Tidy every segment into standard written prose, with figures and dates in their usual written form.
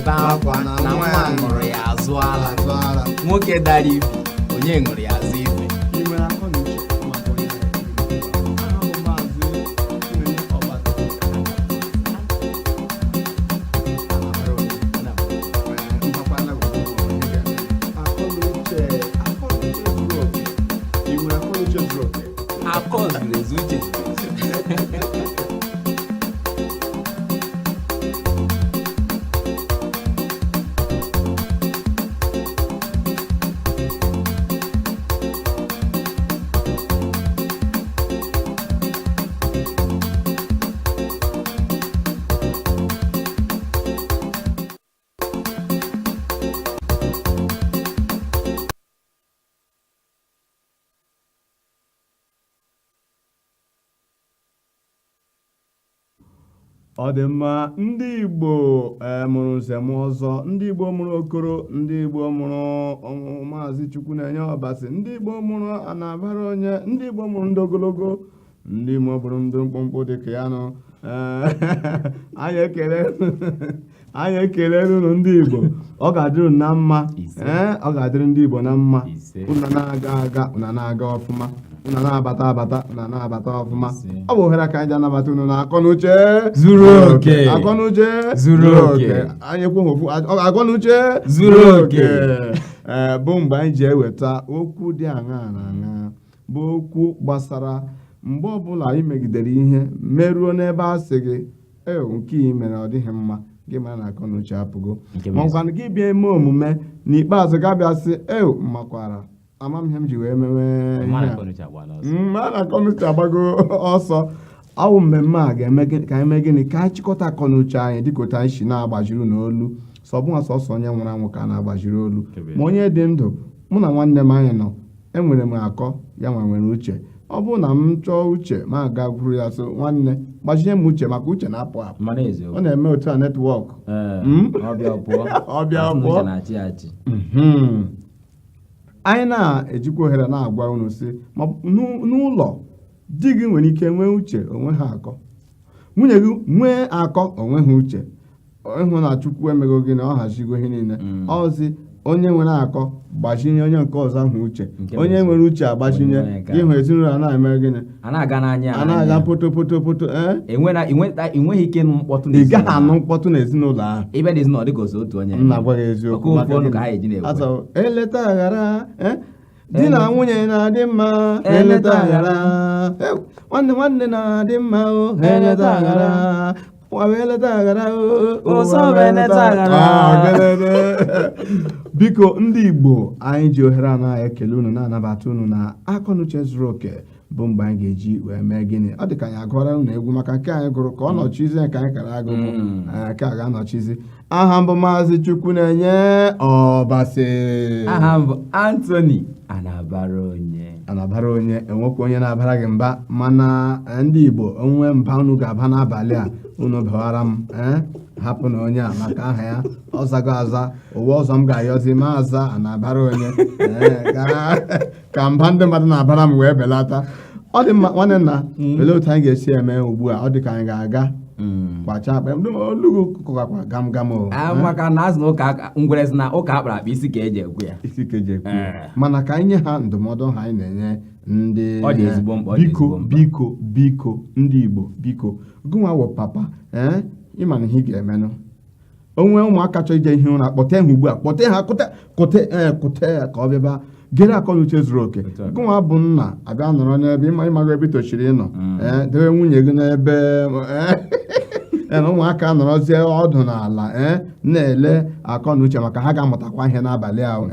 na-ebe akwa na nwa ṅụrụ ya azụ ala. Nwoke dara ibi onye ṅụrụ ya azụ ife. Akọ zuru ezu uche. Ọ dị mma, ndị Igbo mụrụ nsem ọzọ, ndị Igbo mụrụ Okoro, ndị Igbo mụrụ Maazị Chukwunenye Ọbasi, ndị Igbo mụrụ Anabara Onye, ndị Igbo mụrụ ndị ogologo, ndị Igbo mụrụ ndị mkpụmkpụ dịka ya nọ. Anyị ekele unu ndị Igbo, ọ ga-adịrị na mma, ọ ga-adịrị ndị Igbo na mma, unu na-aga aga, unu na-aga ọfụma, unu na-abata abata, unu na-abata ọfụma. Ọ bụ ohere ka anyị ji anabata unu na akọnuche zuru oke. Akọnuche zuru oke. Anyị ekwu ofu akọnuche zuru oke. Bụ mgbe anyị ji eweta okwu dị aṅaa na aṅaa, bụ okwu gbasara mgbe ọbụla anyị megidere ihe meruo n'ebe a sị gị nke ị mere ọ dịghị mma, gị mara na akọnuche apụgo, makwana gị bịa eme omume n'ikpeazụ ga-abịa sị makwara amamihe m ji wee mewe mana akọnuche agbago ọsọ. Awụ mmemme a ga-eme ka anyị mee gịnị, ka anyị chịkọta akọnuche anyị dịka otu anyị si na-agbajiri n'olu. Sọbụnwa sọsọ onye nwụrụ anwụ ka a na-agbajiri olu, ma onye dị ndụ, mụ na nwanne m anyị nọ, enwere m akọ, ya nwere uche. Ọ bụrụ na m chọọ uche ma aga gwuru ya so nwanne gbajinye m uche, maka uche na-apụ apụ, ọ na-eme otu a netwọk ọbịa pụọ. Anyị na-ejikwa ohere na-agwa unu sị, ma n'ụlọ di gị nwere ike nwee uche onwe ha akọ, nwunye gị nwee akọ onwe ha uche, ịhụ na Chukwu emego gị na ọ hazigo ihe niile. Ọzi onye nwere akọ gbajinye onye nke ọzọ ahụ uche, onye nwere uche agbajinye, ịhụ ezinụlọ a na-eme gịnị, a na-aga n'anya, a na-aga poto. Enweghị ike ịnụ mkpọtụ ị gaghị anụ mkpọtụ n'ezinụlọ ahụ. Ibe dị ezinụlọ dịka otu onye. M na-agwa gị eziokwu, eleta aghara di na nwunye na-adị mma, eleta aghara nwanne na-adị mma, eleta aghara biko ndị Igbo, anyị ji ohere a na-ekele unu, na-anabata unu na akọnuche zuru oke, bụ mgbe anyị ga-eji wee mee gịnị. Ọ dị ka anyị agụọra unu egwu, maka nke anyị gụrụ ka ọ nọchizi nke anyị kara agụgụ, ka a ga-anọchizi. Aha mbụ Maazị Chukwunenye Ọbasi. Aha mbụ Anthony Anabara Onye. Enwekwa onye na-abara gị mba, mana ndị Igbo onwe mba unu ga-aba n'abalị a, unu bawara m hapụ na onye a maka aha ya ọzago aza. Ụwa ọzọ m ga-ayọzi Maazị Anabara Onye ka mba ndị mmadụ na-abara m wee belata. Ọ dị mma nwanne nna, olee otu anyị ga-esi eme ugbu a? Ọ dị ka anyị ga-aga kwacha akpa olugo kụkakwa gam maka na azụ ụka ngwere si na ụka akpara akpa isi ka eji ekwu ya, mana ka anyị nye ha ndụmọdụ ha anyị na-enye ndị ọ dị ezigbo mkpa. biko ndị Igbo, biko gụnwa wụ papa ịma na ihe ị ga-emenụ. Onwe ụmụaka chọ ije ihe ụra, kpọte ha ugbu a, kpọte ha kụte ya ka ọ bịaba gere akọnuche zuru oke. Gụnwa bụ nna abịa nọrọ n'ebe ịmago ebe itochiri ịnọ, dewe nwunye gị n'ebe ụmụaka nọrọzie ọdụ n'ala na-ele akọnuche, maka ha ga-amụtakwa ihe n'abalị ahụ.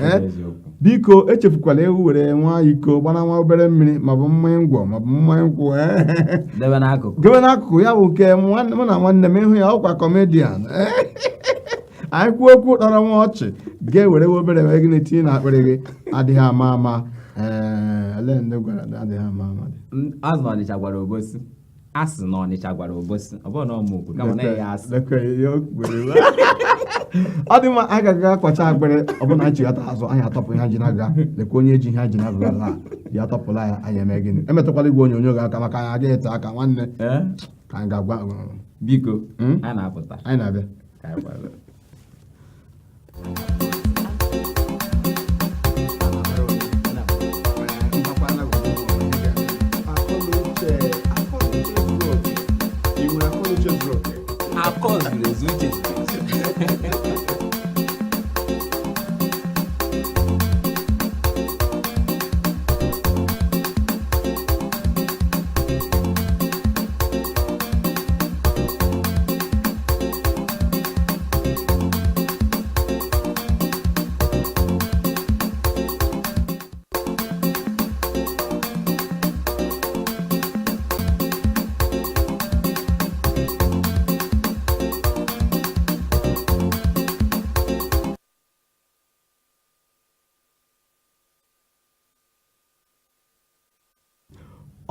Biko echefukwala ewu were nwa iko gbara nwa obere mmiri, maọbụ mmanya ngwọ maọbụ mmanya nkwụ debe n'akụkụ ya, bụ nke mụ na nwanne m ịhụ ya ọkwa kọmedian. Anyị kwuo okwu tọrọ nwa ọchị, ga-ewere obere wee gị na-etinye na akpịrị gị, adịghị ama ama. Ele ndị gwara adịghị ama ama azụ Ọnịcha gwara Obosi, asị na Ọnịcha gwara Obosi, ọ bụrụ na ọmụokwu kama na ya asị. Ọ dị mma, anyị ga-aga akpacha akpịrị, ọ bụrụ na anyị chighata azụ anyị atọpụ ihe ji na-aga. Lekwa onye ji ihe ji na-aga ya atọpụla ya, anyị eme gịnị? Emetụkwala igwe onyonyo gị aka, maka anyị agaghị ete aka nwanne, ka anyị ga-agwa biko anyị na-apụta, anyị na-abịa.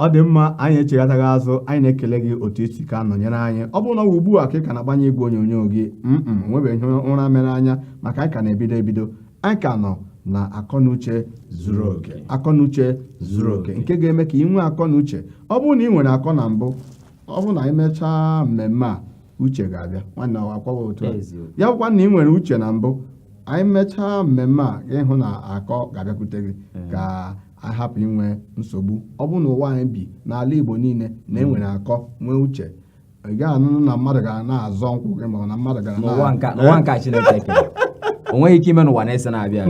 ọ dị mma, anyị echegataghị azụ. Anyị na-ekele gị otu isi ka nọnyere anyị. Ọ bụrụ na ugbu a ka ị ka na-agbanye igwe onyonyo gị, nwebeghị ụra mere anya, maka anyị ka na-ebido anyị ka nọ na akọnuche zuru oke. Akọnuche zuru oke nke ga-eme ka ị nwee akọnuche. Ọ bụrụ na ị nwere akọ na mbụ, ọ bụrụ na anyị mechaa mmemme a, uche ga-abịa. Nwanne akwawa otu a ya bụkwa na ị nwere uche na mbụ, anyị mechaa mmemme a ịhụ na akọ ga-abịakwute gị ka a hapụ inwe nsogbu. Ọ bụ na ụwa anyị bi n'ala Igbo niile na-enwere akọ nwee uche, ị gaghị anụnụ na mmadụ gara na-azọ nkwụ gị ma na mmadụ gara n'ụwa nka Chineke kere. O nweghị ike ime n'ụwa na-ese na-abịa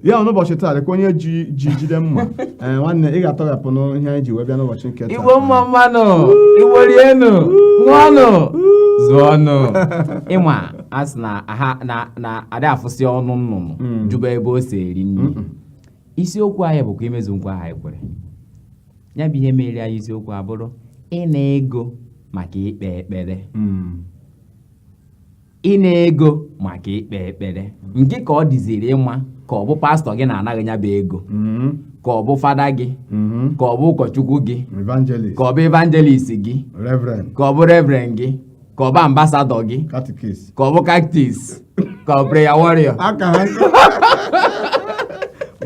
ya n'ụbọchị taa dịka onye ji jide mma. Nwanne, ị ga-atọghapụ n'ihe anyị ji wee bịa n'ụbọchị nke taa. Igbo mma mmanụ, Igbo rienu, ṅụọnụ, zụọnụ. Ịma a sị na ada afụsị ọnụ nnụnụ jụba ebe o si eri nri. Isiokwu anyị bụkwa imezu nkwa anyị kwere. Ya bụ ihe mere anyị isiokwu abụrụ ịna ego maka ikpe ekpere. Ịna ego maka ikpe ekpere nke ka ọ dịziri ịma ka ọ bụ pastọ gị na-anaghị ya bụ ego, ka ọ bụ fada gị, ka ọ bụ ụkọchukwu gị, ka ọ bụ evangelist gị, ka ọ bụ reverend gị, ka ọ bụ ambasadọ gị, ka ọ bụ cactus, ka ọ bụ prayer warrior,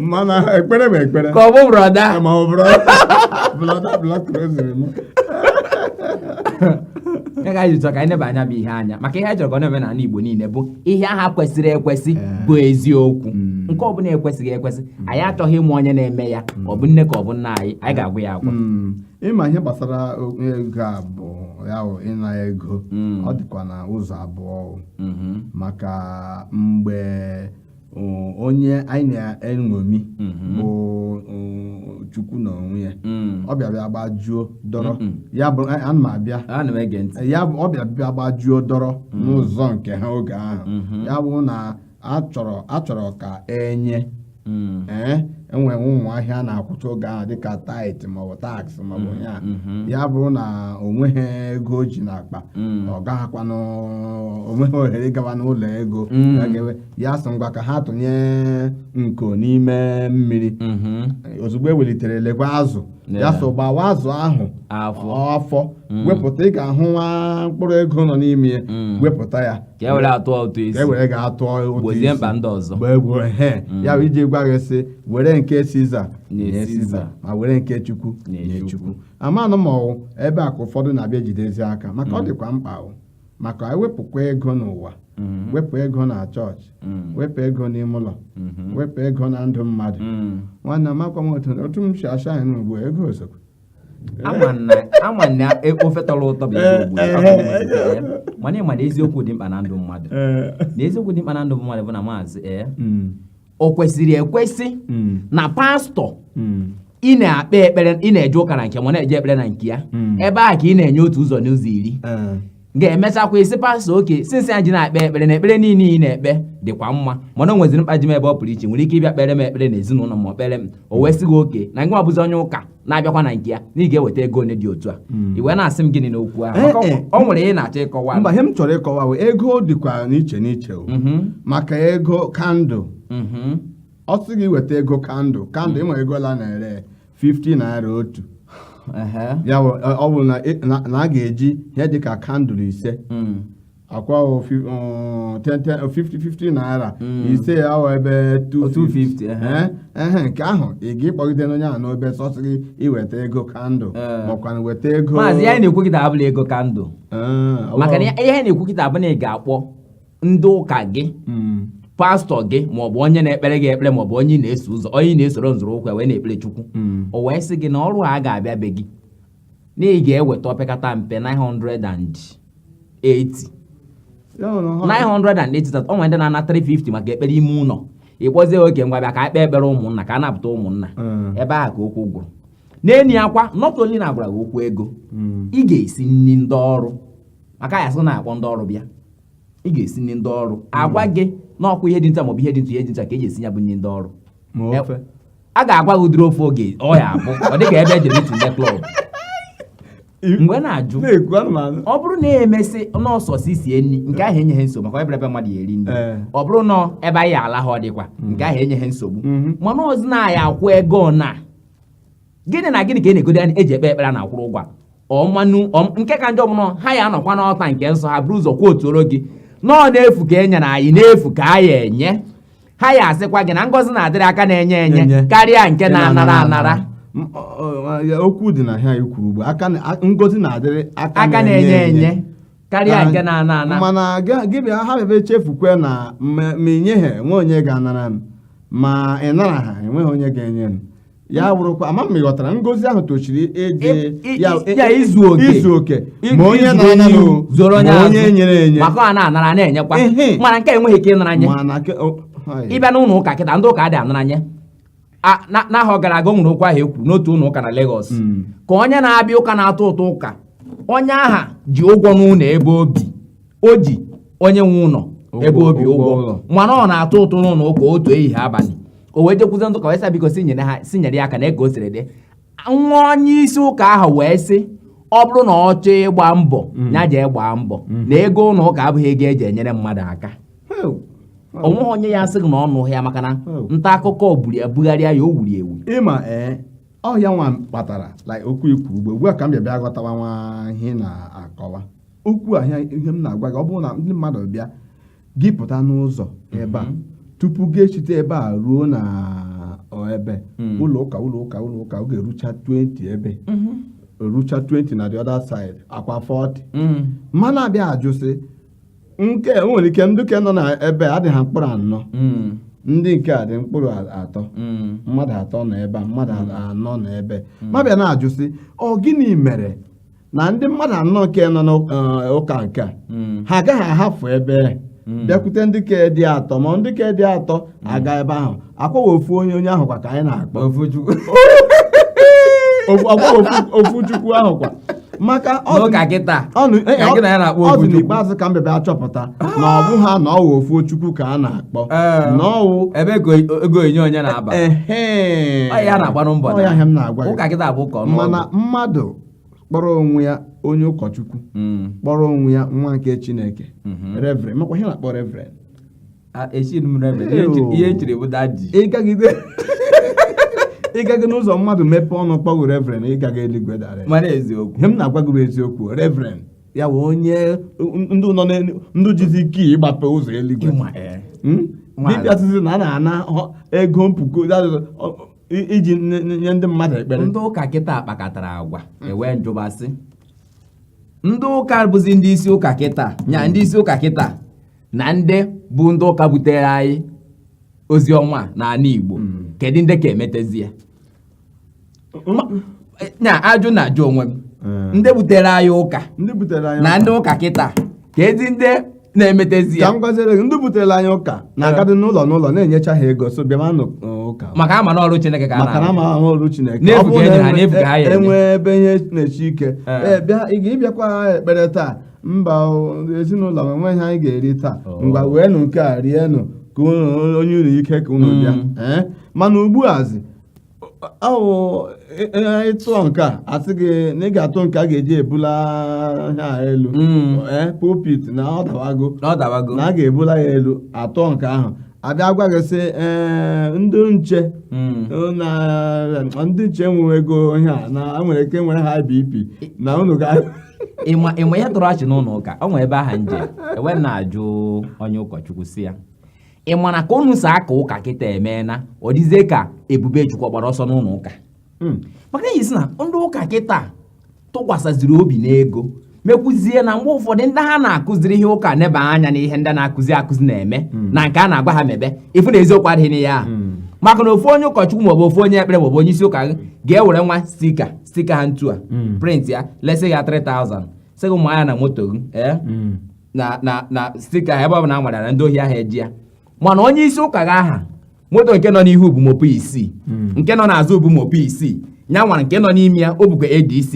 mana ekpere bụ ekpere, ka ọ bụ brọda, ma ọ bụrụ ya ka anyị chọrọ ka anyị neba anya bụ ihe anya, maka ihe anyị chọrọ ka ọ na-eme n'ala Igbo niile bụ ihe aha kwesịrị ekwesị bụ eziokwu. Nke ọbụla ekwesịghị ekwesị, anyị achọghị ịmụ onye na-eme ya, ọ bụ nne ka ọ bụ nna anyị ga-agwa ya agwa. Ịma ihe gbasara ego a bụ ya ịna ego, ọ dịkwa na ụzọ abụọ. Maka mgbe onye anyị na-eṅomi bụ Chukwu na onwe ya, ọ bịa gbajuo dọrọ, ya bụ ana m abịa, ya bụ ọ bịa gbajuo dọrọ n'ụzọ nke ha oge ahụ. Ya bụ na achọrọ ka enye enwere ụmụ ahịa na-akwụcha oge ahụ dịka tait maọbụ taks maọbụ ya bụrụ na onweghị ego o ji n'akpa, ọ gaghịkwanụ onweghị ohere ịgawa n'ụlọ ego, ya sị ngwa ka ha tụnye nko n'ime mmiri. Ozugbo ewelitere lekwa azụ, ya so gbawa azụ ahụ afọ wepụta, ị ga-ahụ nwa mkpụrụ ego nọ n'ime ya, wepụta ya ka ewere ga-atụ otu isi mkpa ndị ọzọ. Ya bụ iji gwa gị sị, were nke Siza nye Siza, ma were nke Chukwu nye Chukwu. Amanụ ma ọwụ ebe a ka ụfọdụ na-abịa jidezi aka, maka ọ dịkwa mkpa maka ewepụkwa ego n'ụwa, wepụ ego na chọọchị, wepụ ego n'ime ụlọ, wepụ ego na ndụ mmadụ. Nwanne m akwa m otu m si asa anyị n'ugbo ego osokwa. Ama na ofe tọrọ ụtọ bụ ego, mana ịma na eziokwu dị mkpa na ndụ mmadụ. Na eziokwu dị mkpa na ndụ mmadụ bụ na maazị o kwesịrị ekwesị na pastọ ị na-akpe ekpere, ị na-eje ụka na nke ma na-eje ekpere na nke ya, ebe a ka ị na-enye otu ụzọ n'ụzọ iri, ga-emechakwa isi pastọ oke sinsi anyị ji na-akpe ekpere na ekpere niile ị na-ekpe dịkwa mma, mana o nweziri mkpa ji m ebe ọ pụrụ iche, nwere ike ịbịa kpere m ekpere na ezinụlọ ma kpere m o wee sị gị oke na ngwa bụzi onye ụka na-abịakwa na nke ya na ị ga-eweta ego one dị otu a. I wee na-asị m gịnị n'okwu ahụ, maka ọ nwere ihe na-achọ ịkọwa. Mba, ihe m chọrọ ịkọwa ego dịkwa n'iche n'iche. Maka ego kandụl, ọ sị gị weta ego kandụl ịnwe ego la na-ere 50 naira otu. Ya ọ bụ na a ga-eji ihe dịka kandụl 5 akwa 50 naira ise ya wụ ebe 250. Nke ahụ ị ga-ịkpọgide n'onye ahụ n'obe sọsị gị iweta ego kandụl makwa weta ego. Maazị, ya na-ekwu kịta abụla ego kandụl, maka na ihe na-ekwu kịta abụ na ị ga-akpọ ndị ụka gị pastọ gị maọbụ onye na-ekpere gị ekpere maọbụ onye na-eso ụzọ onye na-esoro nzọrọụkwụ wee na-ekpere Chukwu o wee sị gị na ọrụ a ga-abịa be gị na ị ga-eweta opekata mpe 980 980 o nwere ndị na-ana 350 maka ekpere ime ụlọ ịkpọzie oge ngwa bịa ka ekpe ekpere ụmụnna ka a napụta ụmụnna ebe ahụ ka okwu gwụrụ n'enyi akwa not only na agwara gị okwu ego ị ga-esi nri ndị ọrụ maka ya sị na-akpọ ndị ọrụ bịa ị ga-esi nri ndị ọrụ agwa gị n'ọkwa ihe dị nta maọbụ ihe dị nta ka e ji esi ya bụ nri ndị ọrụ a ga-agwa gị ụdịrị ofe oge ọ ya abụ ọ dịka ebe ejere itinye klọb mgbe na-ajụ ọ bụrụ na emesị n'ọsọsọ sie nri nke ahụ enyeghị nsogbu maka ebe mmadụ ya eri nri ọ bụrụ na ebe anyị ala ha ọ dịkwa nke ahụ enyeghị nsogbu mana ọzọ na ya akwụ ego na gịnị na gịnị ka e na-egode eji ekpe ekpere na-akwụrụ ụgwọ ọmanụ nke ka njọ bụrụ ha ya anọkwa n'ọta nke nsọ ha bụrụ ụzọ kwuotuoro gị nọọ na-efu ka enye na anyị na-efu ka a ya enye ha ya asịkwa gị na ngọzi na-adịrị aka na-enye enye karịa nke na-anara anara okwu dị na ha ikwuru ugbo ngozi na-adịrị aka na-enye enye karịa nke na-ana ana mana gị bịa ha bịa echefukwe na ma inyeghị enwe onye ga-anara m ma ị nara ha enweghị onye ga-enye m ya wụrụkwa ama m ịghọtara ngozi ahụ tochiri ya izu oke ma onye na-ana zoro onye onye nyere enye maka ọ na-anara na-enyekwa mana nke enweghị ike ịnara nye ịbịa n'ụlọ ụka kịta ndị ụka adị anara nye n'ahọ gara aga o nwere okwu ahụ ekwuru n'otu ụlọ ụka na Lagos ka onye na-abịa ụka na-atụ ụtọ ụka onye aha ji ụgwọ n'ụlọ ebe obi o ji onye nwe ụlọ ebe obi ụgwọ mana ọ na-atụ ụtọ n'ụlọ ụka otu ehihie abalị o wee jekwuzie ndị ụka wee sị biko si nyere ya aka na ego o siri dị nwa onye isi ụka ahụ wee sị ọ bụrụ na ọ chọọ ịgba mbọ ya jee gbaa mbọ na ego ụlọ ụka abụghị ego eji enyere mmadụ aka onweghị onye ya asị gị na ọnụ ya maka na nta akụkọ ebugharịa ya o wuri ewu ịma ọhịa nwa kpatara okwu ikwu ugbo a ka m bịa ghọtawa nwa ihe na-akọwa okwu ahịa ihe m na-agwa gị ọ bụrụ na ndị mmadụ bịa gị pụta n'ụzọ ebe a tupu gị echite ebe a ruo na ebe ụlọ ụka ọ ga-erucha 20 ebe erucha 20 na the other side akwa 40 mana abịa ajụsị nke nwere ike ndị ke nọ na ebe adịghị mkpụrụ anọ ndị nke a dị mkpụrụ atọ mmadụ atọ nọ ebe a mmadụ anọ nọ ebe mabịa na-ajụsị ọ gịnị mere na ndị mmadụ anọ nke nọ n'ụka nke a ha agaghị ahapụ ebe bịakwute ndị ke dị atọ ma ndị ke dị atọ aga ebe ahụ akwaghị ofu onye ahụ kwa ka anyị na-akpọ ofu chukwu ahụ kwa maka n'ụka kịta ọ dị n'ikpeazụ ka m bịa achọpụta na ọ bụ ha na ọwụ ofu chukwu ka a na-akpọ n'ọwụ ebe ego onye onye na-aba ya na-agbanụ mbọ ya m na-agwa ụka kịta bụ ụka mana mmadụ kpọrọ onwe ya onye ụkọchukwu kpọrọ onwe ya nwa nke Chineke reverend makwa ihe na-akpọ reverend ihe echiri bụ daji ịgaghị n'ụzọ mmadụ mepee ọnụ kpọgụ reverend ịgaghị eluigwe dara mana eziokwu ihe m na-agwa gị bụ eziokwu reverend ya wee onye ndụ jizi ike ịgbape ụzọ eluigwe dibịa sịsị na a na-ana ego mpuku iji nye ndị mmadụ ekpere ndị ụka kịta kpakọtara agwa ewee njụbasị ndị ụka bụzi ndị isi ụka kịta nya ndị isi ụka kịta na ndị bụ ndị ụka butere anyị ozi ọma n'ala Igbo kedu ndị ka emetezi ya na ajụ na-ajụ onwe m ndị butere anyị ụka na ndị ụka kịta kedu ndị na-emetezi ya ka m gwazere gị ndị butere anyị ụka na-agadị n'ụlọ na-enyecha ha ego so bịa ụka maka ama n'ọrụ Chineke ka maka na ama ọrụ Chineke ọ bụ na enwe ebe ihe na-echi ike ịbịakwa ekpere taa mba ezinụlọ enweghị anyị ga-eri taa ngwa weenụ nke a rienụ ka onye unu ike ka unu bịa mana ugbuazi ịtụọ nke a asị gị na ị ga-atụ nke a ga-eji ebula ha elu pulpit na ọ dawago na a ga-ebula ya elu atọ nke ahụ abịa gwa gị sị ndị nche nwere ego ihe a na nwere ike nwere ha BP na unu ga ịma ihe tụrụ achị n'ụlọ ụka ọ nwere ebe aha nje ewe na-ajụ onye ụkọchukwu si ya ị mana ka unu si aka ụka kịta emeela ọ dịzie ka Ebube Chukwu gbara ọsọ n'ụlọ ụka maka na isi na ndị ụka kịta tụkwasaziri obi n'ego mekwuzie na mgbe ụfọdụ ndị ha na-akụziri ihe ụka neba anya na ihe ndị na-akụzi na-eme na nke a na-agwa ha mebe ịfụ na eziokwu adịghị n'ihe ahụ maka na ofu onye ụkọchukwu maọbụ ofu onye ekpere maọbụ onye isi ụka gị ga-ewere nwa stika ha ntu a print ya lesi ya 3000 sị gị ụmụ anya na moto gị na stika ha ebe ọ bụ na nwere na ndị ohi ahụ eji ya mana onye isi ụka gị aha moto nke nọ n'ihu bụ mopo 6 nke nọ n'azụ bụ mopo 6 nya nwara nke nọ n'ime ya o bụkwa ADC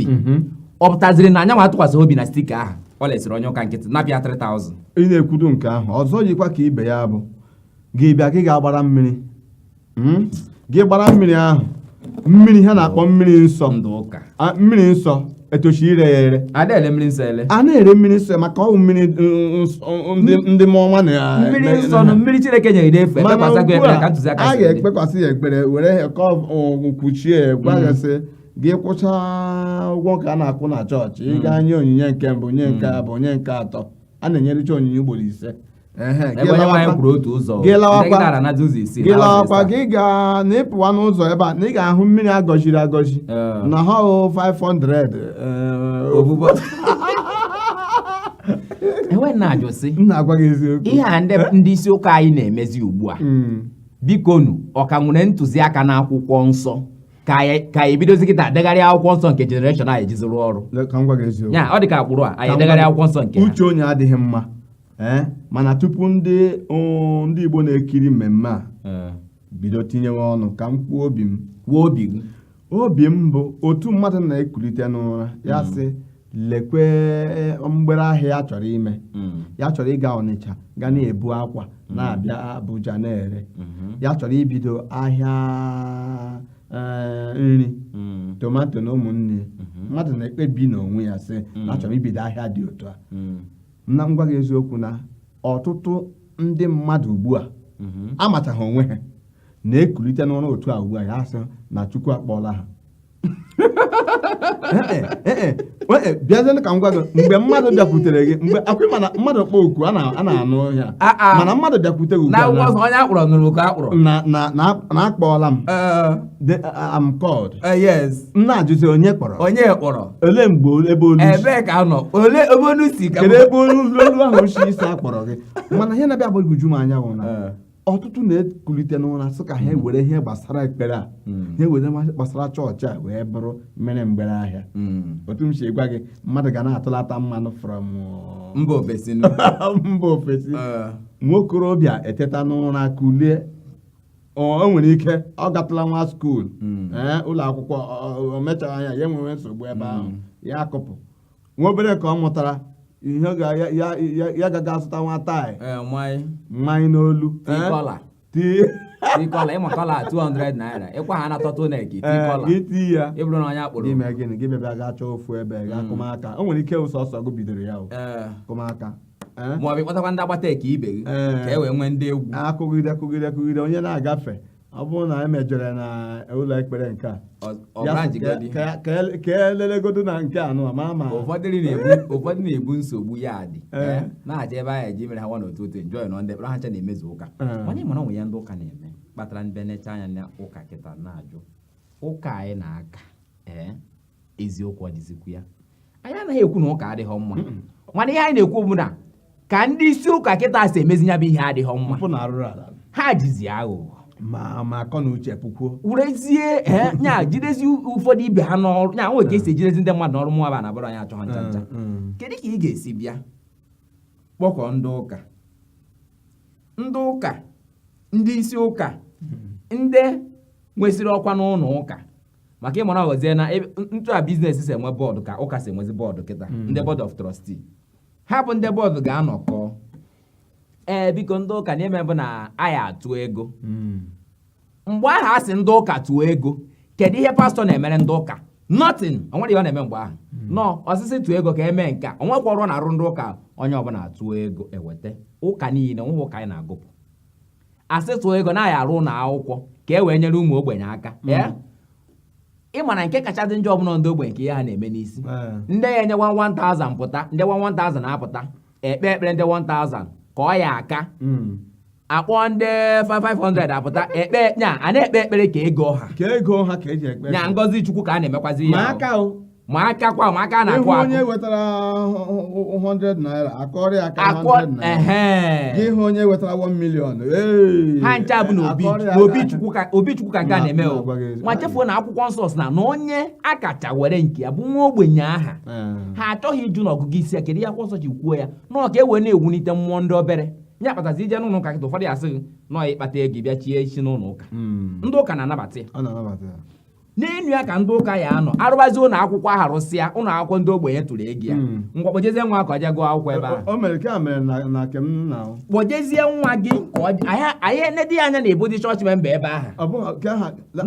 ọ pụtaziri na anya ma atụkwasị obi na stika ahụ ọ lesịrị onye ụka nkịtị napịa 3000 ị na-ekwudo nke ahụ ọzọ yikwa ka ibe ya bụ gị bịa gị ga-agbara mmiri gị gbara mmiri ahụ mmiri ha na-akpọ mmiri nsọ ndị ụka mmiri nsọ etochi ire ya ere a na-ele mmiri nsọ ele a na-ere mmiri nsọ maka ọ bụ mmiri ndị mmụọ na mmiri nsọ na mmiri Chineke nyere n'efu ekpekwasị ekpere ka ntụziaka a ga-ekpekwasị ya ekpere were kwuchie gwagasị gị kwụcha ụgwọ ka a na-akwụ na chọọchị ị gaa nye onyinye nke mbụ nye nke abụọ nye nke atọ a na-enyericha onyinye ugboro 5 gị lawakwa gị ga na ịpụwa n'ụzọ ebe a na ị ga-ahụ mmiri agọjiri agọji na ha 500 enwe na-ajụ sị na-agwa gị eziokwu ihe a ndị isi ụka anyị na-emezi ugbu a bikonu ọka nwere ntụziaka na akwụkwọ nsọ ka anyị bidozi kịta degharịa akwụkwọ nsọ nke generation anyị ejiziri ọrụ ya ọ dị ka akpụrụ a anyị degharịa akwụkwọ nsọ nke uche onye adịghị mma mana tupu ndị Igbo na-ekiri mmemme a bido tinyewe ọnụ ka m kwuo obi m bụ otu mmadụ na-ekulite n'ụra ya sị lekwe mgbere ahịa ya chọrọ ime ya chọrọ ịga Ọnịcha ga na-ebu akwa na-abịa Abuja na-ere ya chọrọ ibido ahịa nri tomato na ụmụnne mmadụ na-ekpebi n'onwe ya sị na achọrọ ibido ahịa dị otu a na ngwa gị eziokwu na ọtụtụ ndị mmadụ ugbu a amachaghị onwe ha na-ekulite n'ọrụ otu a ugbu a ya sị na Chukwu akpọọla ha bịazie ka m gwa gị mgbe mmadụ bịakwutere gị mgbe akwụ mana mmadụ kpọọ oku a na-anụ ya mana mmadụ bịakwute gị na akpọọla m I'm called na-ajụzi onye kpọrọ ole mgbe ebe olu kedu ebe olu ahụ si isi akpọrọ gị mana ihe na-abịa bụ iguju m anyanwụ na ọtụtụ na-ekulite n'ụra sị ka ha were ihe gbasara ekpere a ha were gbasara chọọchị a wee bụrụ mmere mgbere ahịa otu m si gwa gị mmadụ ga na-atụlata mmanụ from mba ofesi nwokorobịa eteta n'ụra kulie o nwere ike ọ gatụla nwa skuul ụlọ akwụkwọ o mechaghị anya ya enwewe nsogbu ebe ahụ ya akụpụ nwa obere ka ọ mụtara ihe ya gaga azụta nwa taị mmanya n'olu tikọla ịma kọla 200 naira ịkwa ha na tọtụ nek iti ya ịbụrụ na onye akpụrụ gị mee gịnị gị bịa gaa chọọ ofu ebe gaa kụmaka o nwere ike ụsọsọ gụ bidoro ya kụmaka maọbụ ịkpọtakwa ndị agbata eke ibe gị ka e wee nwee ndị egwu akụgide onye na-agafe ọ bụrụ na emejọrọ na ụlọ ekpere nke a ka elelegodo na nke anụ ma ụfọdụ na-ebu nsogbu ya dị na-aja ebe ahụ eji mere ha nwa n'otu otu njọ nọ ndị ekpere ha ncha na-emezu ụka onye mara onwe ya ndị ụka na-eme kpatara ndị necha anya na ụka kịta na-ajụ ụka anyị na-aka eziokwu ọ dịzikwu ya anyị anaghị ekwu na ụka adịghị mma mana ihe anyị na-ekwu bụ na ka ndị isi ụka kịta si emezi ya bụ ihe adịghị mma ha jizi aghụghọ ma akọ na uche pụkwuo werezie nya jidezi ụfọdụ ibe ha n'ọrụ nya nwere ka esi ejidezi ndị mmadụ n'ọrụ mụnwa ba na bụrụ anyị achọghị ncha ncha kedu ka ị ga-esi bịa kpọkọ ndị ụka ndị isi ụka ndị nwesịrị ọkwa n'ụlọ ụka maka ịmara ọghọzie na ntụa biznes si enwe bọọdụ ka ụka si enwezi bọọdụ kịta ndị board of trustee ha bụ ndị bọọdụ ga-anọkọ biko ndị ụka na-eme bụ na anyị atụ ego mgbe ahụ a sị ndị ụka tụọ ego kedu ihe pastọ na-emere ndị ụka nothing o nwere ihe ọ na-eme mgbe ahụ nọ ọsịsị tụọ ego ka eme nke o nwekwa ọrụ na-arụ ndị ụka onye ọbụla atụọ ego eweta ụka niile nwe ụka anyị na-agụpụ asị tụọ ego na-aya arụ ụlọ akwụkwọ ka e wee nyere ụmụ ogbenye aka ịma na nke kacha dị njọ ọbụla ndị ogbenye ka ihe ha na-eme n'isi ndị ya enye 1000 pụta ndị 1000 apụta ekpe ekpere ndị 1000 ka ọ ya aka akpọ ndị 500 apụta a na-ekpe ekpere ka ego ha ka eji ekpe nya ngọzi Chukwu ka a na-emekwazi ya ma aka na-akụ ịhụ akụ onye wetara 100 naira akọrọ ya aka akụ 100 naira gị hụ onye wetara 1 million ha ncha bụ na obi chukwu ka nke a na-eme o ma chefuo na akwụkwọ nsọ sị na onye akacha were nke ya bụ nwa ogbenye aha ha achọghị ịjụ n'ọgụgụ isi ya kedu ihe akwụkwọ nsọ ji kwuo ya na ka e wee na-ewulite mmụọ ndị obere nye akpatazi ije n'ụlọ ụka kịta ụfọdụ ya asịghị nọọ ịkpata ego bịa chie isi n'ụlọ ụka ndị ụka na-anabata ya n'enu ya ka ndị ụka ya anọ arụbazi ụlọ akwụkwọ aharụsịa ụlọ akwụkwọ ndị ogbenye tụrụ ego ya ngwa kpojezie nwa ka ọ je gụọ akwụkwọ ebe ahụ o mere ka mere na kem na kpojezie nwa gị ka anyị enedi ya anya na-ebu dị chọọchị memba ebe ahụ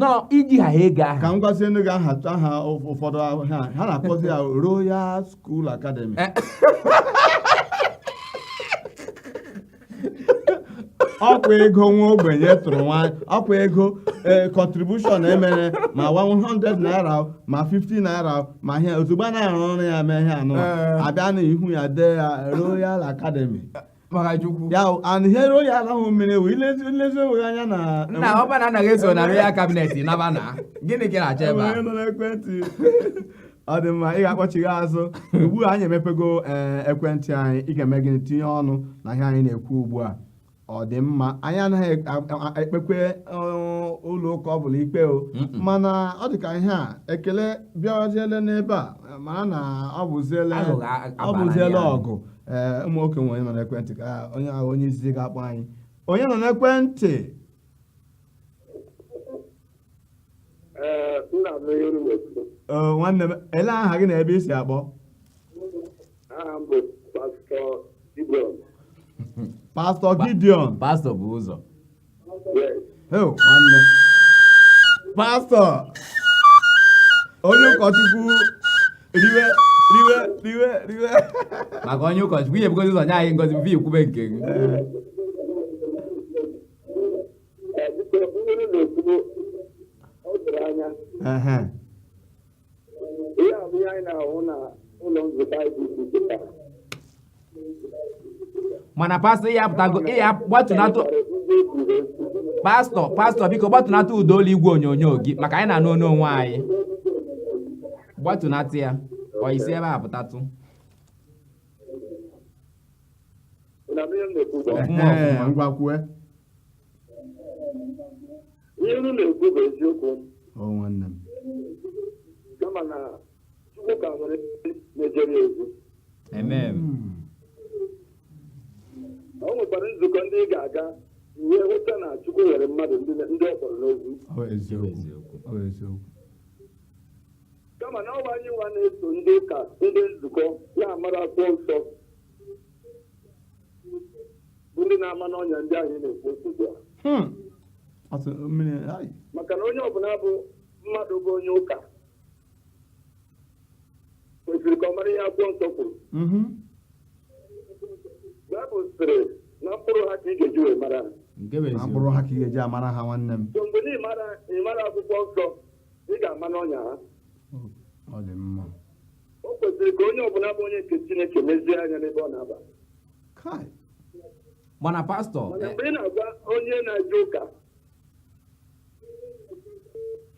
nọ iji ha ego ahụ ka m gwazie ndị ga-aha ụfọdụ ha na-akpọzi ya Royal School Academy ọkwa ego nwa ogbenye tụrụ nwa ọkwa ego contribution emere ma 100 naira ma 50 naira ma ihe ozugbo a na-arụ ọrụ ya mee ihe anụ abịa n'ihu ya dee ya Royal Academy ya ihe Royal ahụ mere wee ilezi onwe anya na nna ọba na anaghị eso na Royal Cabinet naba na gịnị ka na-achọ ebe a nọ n'ekwentị ọ dị mma ị ga-akpọchigha azụ ugbu a anyị emepego ekwentị anyị ị ga-eme gịnị tinye ọnụ na ihe anyị na-ekwu ugbu a ọ dị mma anyị anaghị ekpekwe ụlọ ụka ọbụla ikpe o mana ọ dị ka ihe a ekele bịaziele n'ebe a mara na ọ bụziele ọgụ ụmụ okenye onye nọ n'ekwentị ka onye isi ga-akpọ anyị onye nọ n'ekwentị nwanne m ele aha gị na ebe isi akpọ Pastọ Gideon. Pastọ bụ ụzọ. Nwanne. Pastọ. Onye ụkọchukwu riwe. Maka onye ụkọchukwu ihe bugozi ụzọ nye anyị ngozi bụ ikwube nke gị. Ihe abụghị anyị na-ahụ na ụlọ nzukọ anyị mana pastọ gbatunatụ pastọ biko gbatunatụ ụda olu igwe onyonyo gị maka anyị na-anụ onu onwe anyị gbatunatụ ya ọ isi ebe a pụtatụ ngwakwue ihe unu na-ekwu bụ eziokwu nwanne m kama na Chukwu ka nwere mejere egwu o nwekwara nzukọ ndị ị ga-aga ihe hụta na Chukwu nwere mmadụ ndị ọ kpọrọ n'ozu kama na ọwa anyị nwa na-eso ndị ụka ndị nzukọ ya amara akwụkwọ nsọ bụ ndị na-ama n'ọnya ndị anyị na-ekwu nsogbu a maka na onye ọbụla bụ mmadụ bụ onye ụka kwesịrị ka ọ mara ihe akwụkwọ nsọ kwuru Baịbụl sịrị na mkpụrụ ha ka ị ga-eji wee mara na mkpụrụ ha ka ị ga-eji amara ha nwanne m so mgbe ị mara akwụkwọ nsọ ị ga-ama n'ọnya ha ọ dị mma o kwesịrị ka onye ọbụla bụ onye nke Chineke mezie anya n'ebe ọ na-aba mana pastọ mana mgbe ị na-agwa onye na-eje ụka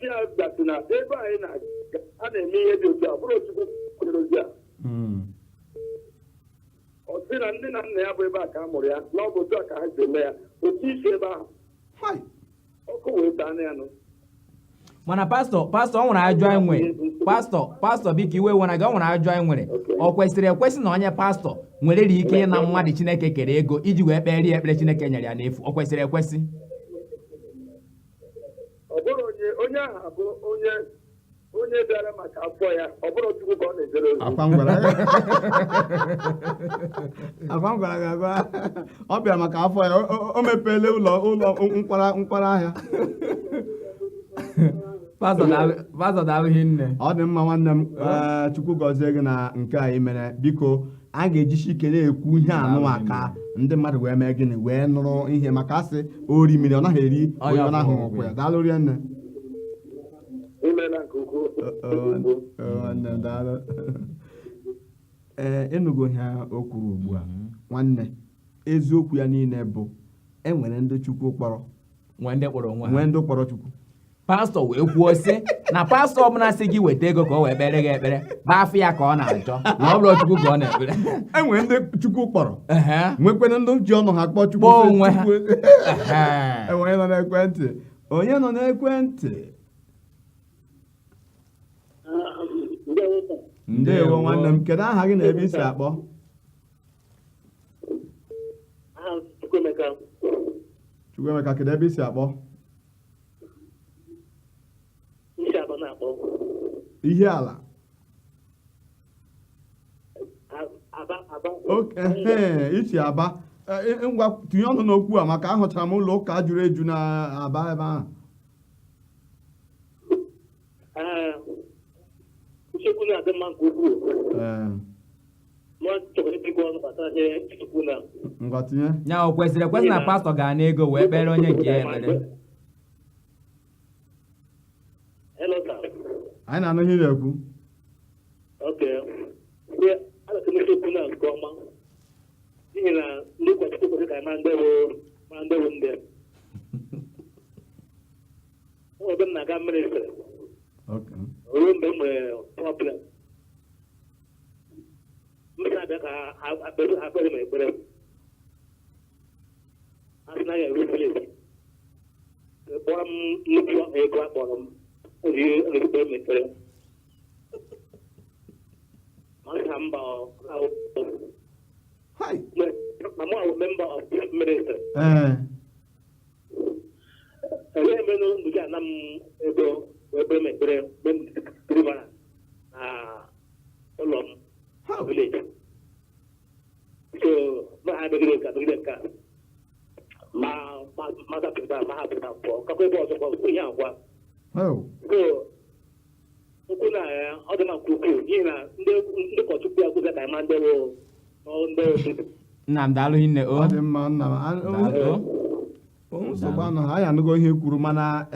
ya gasị na ebe anyị a na-eme ihe dị otu a bụrụ Chukwu kwere ozi a ọ sị na ndị na nna ya bụ ebe a ka a mụrụ ya na ọ bụ otu a ka ha ji eme ya otu isi ebe ahụ ọkụ wee taa ya nụ mana pastọ ọ nwere ajụ anyị nwere pastọ biko iwe wena gị ọ nwere ajụ anyị nwere ọ kwesịrị ekwesị na onye pastọ nwere ike ịna mmadụ Chineke kere ego iji wee kpere ya ekpere Chineke nyere ya n'efu ọ kwesịrị ekwesị ọ bụrụ onye ahụ bụ onye bịara maka afọ ya ọ bụrụ Chukwu ka ọ na-ejere ozi akwa m gwara gị agwa ọ bịara maka afọ ya o mepeela ụlọ nkwara ahịa pastọ na-abụghị nne ọ dị mma nwanne m Chukwu gọzie gị na nke a imere biko a ga-ejisi ike na-ekwu ihe anụwa ka ndị mmadụ wee mee gịnị wee nụrụ ihe maka asị ori mmiri ọ naghị eri onye ọ naghị ụkwụ ya daalụ rie nne ịnụgo ihe o kwuru ugbu a nwanne eziokwu ya niile bụ enwere ndị Chukwu kpọrọ nwee ndị kpọrọ Chukwu pastọ wee kwuo sị na pastọ ọbụla sị gị weta ego ka o wee kpere gị ekpere bụ afọ ya ka ọ na-achọ na ọ bụrụ Chukwu ka ọ na-ekpere. Enwere ndị Chukwu kpọrọ nwekwana ndị ji ọnụ ha kpọọ Chukwu kpọọ onwe ha. enwere nọ n'ekwentị. Onye nọ n'ekwentị? Ndewo nwanne m, kedu aha gị na ebe isi akpọ? Chukwuemeka, kedu ebe isi akpọ? Ihe ala. Ichi Aba. Ngwa tinye ọnụ n'okwu a maka ahụchara m ụlọ ụka juru eju na Aba ebe ahụ. Ngwa tinye. Ya o kwesịrị ekwesị na pastọ gaa n'ego wee kpere onye nke ya ekpere. Anyị na-anụ ihe na-ekwu. N'ihi na ndị ụkọchukwu kwesịrị ka ma ndewo ndị ebe m na-aga ministri ruo mgbe m nwere problem mmiri abịa ka akpere m ekpere a sị na ya eru vileji kpọrọ m nnukwu ego akpọrọ m ekpere m ekpere ma mba I'm a member of this ministry. Village. So, I nna m daalụ hinne. Ọ dị mma nna m. Nsogbu anọ anyị anụgo ihe kwuru mana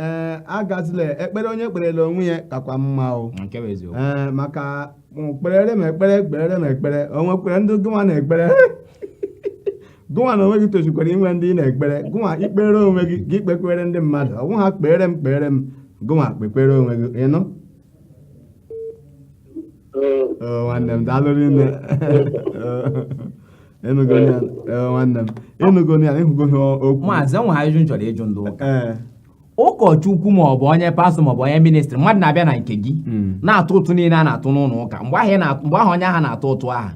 agazila ekpere onye kperela onwe ya kakwa mma o. Nke bụ eziokwu. Maka kperere m ekpere onwe kwere ndị gụnwa na-ekpere gụnwa na onwe gị tochikwara inwe ndị ị na-ekpere gụnwa ikpere onwe gị gị kpekwere ndị mmadụ ọnwụ ha kpere m gụnwa kpekpere onwe gị ịnụ. Nwanne m daalụ rinne. Ịnụgoni ya ịhụgoni okwu. Maazị enwe ha ajụjụ chọrọ ịjụ ndị ụka. Ụkọchukwu ma ọ bụ onye pastọ ma ọ bụ onye ministri mmadụ na-abịa na nke gị na-atụ ụtụ niile a na-atụ n'ụlọ ụka mgbe ahụ onye ahụ na-atụ ụtụ aha